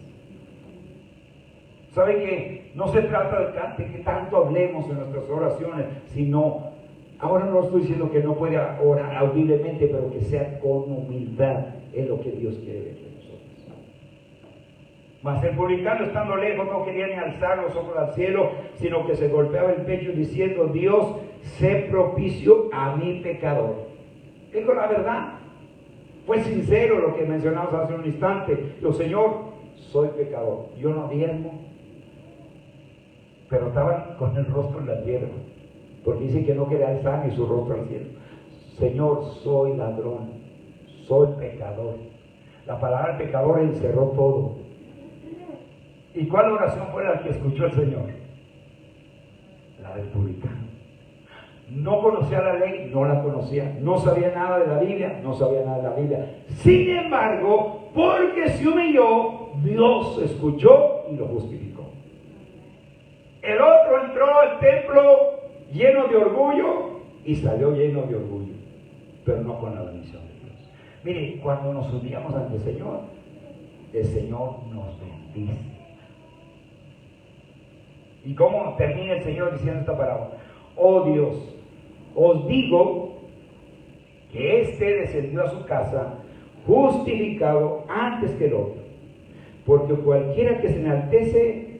Speaker 3: ¿Sabe que no se trata de que tanto hablemos en nuestras oraciones, sino, ahora no estoy diciendo que no pueda orar audiblemente, pero que sea con humildad, es lo que Dios quiere de nosotros. Mas el publicano, estando lejos, no quería ni alzar los ojos al cielo, sino que se golpeaba el pecho diciendo: Dios, sé propicio a mi pecador. Dijo la verdad, fue sincero lo que mencionamos hace un instante. Yo: Señor, soy pecador, yo no diezmo. Pero estaban con el rostro en la tierra, porque dice que no quería alzar ni su rostro al cielo. Señor, soy ladrón, soy pecador. La palabra pecador encerró todo. ¿Y cuál oración fue la que escuchó el Señor? La del publicano. No conocía la ley, no la conocía. No sabía nada de la Biblia, no sabía nada de la Biblia. Sin embargo, porque se humilló, Dios escuchó y lo justificó. El otro entró al templo lleno de orgullo y salió lleno de orgullo, pero no con la bendición de Dios. Mire, cuando nos humillamos ante el Señor nos bendice. ¿Y cómo termina el Señor diciendo esta parábola? Oh Dios, os digo que éste descendió a su casa justificado antes que el otro, porque cualquiera que se enaltece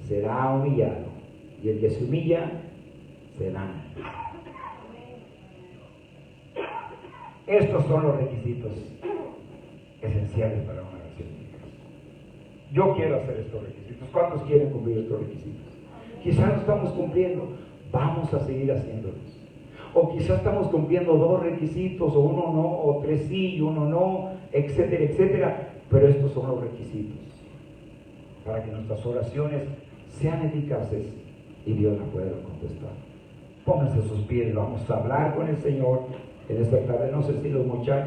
Speaker 3: será humillado, y el que se humilla será. Estos son los requisitos esenciales para una oración de Dios. Yo quiero hacer estos requisitos. ¿Cuántos quieren cumplir estos requisitos? Quizás no estamos cumpliendo, vamos a seguir haciéndolos. O quizás estamos cumpliendo 2 requisitos, o uno no, o 3 sí y uno no, etcétera, etcétera. Pero estos son los requisitos para que nuestras oraciones sean eficaces y Dios las pueda contestar. Pónganse a sus pies, vamos a hablar con el Señor en esta tarde. No sé si los muchachos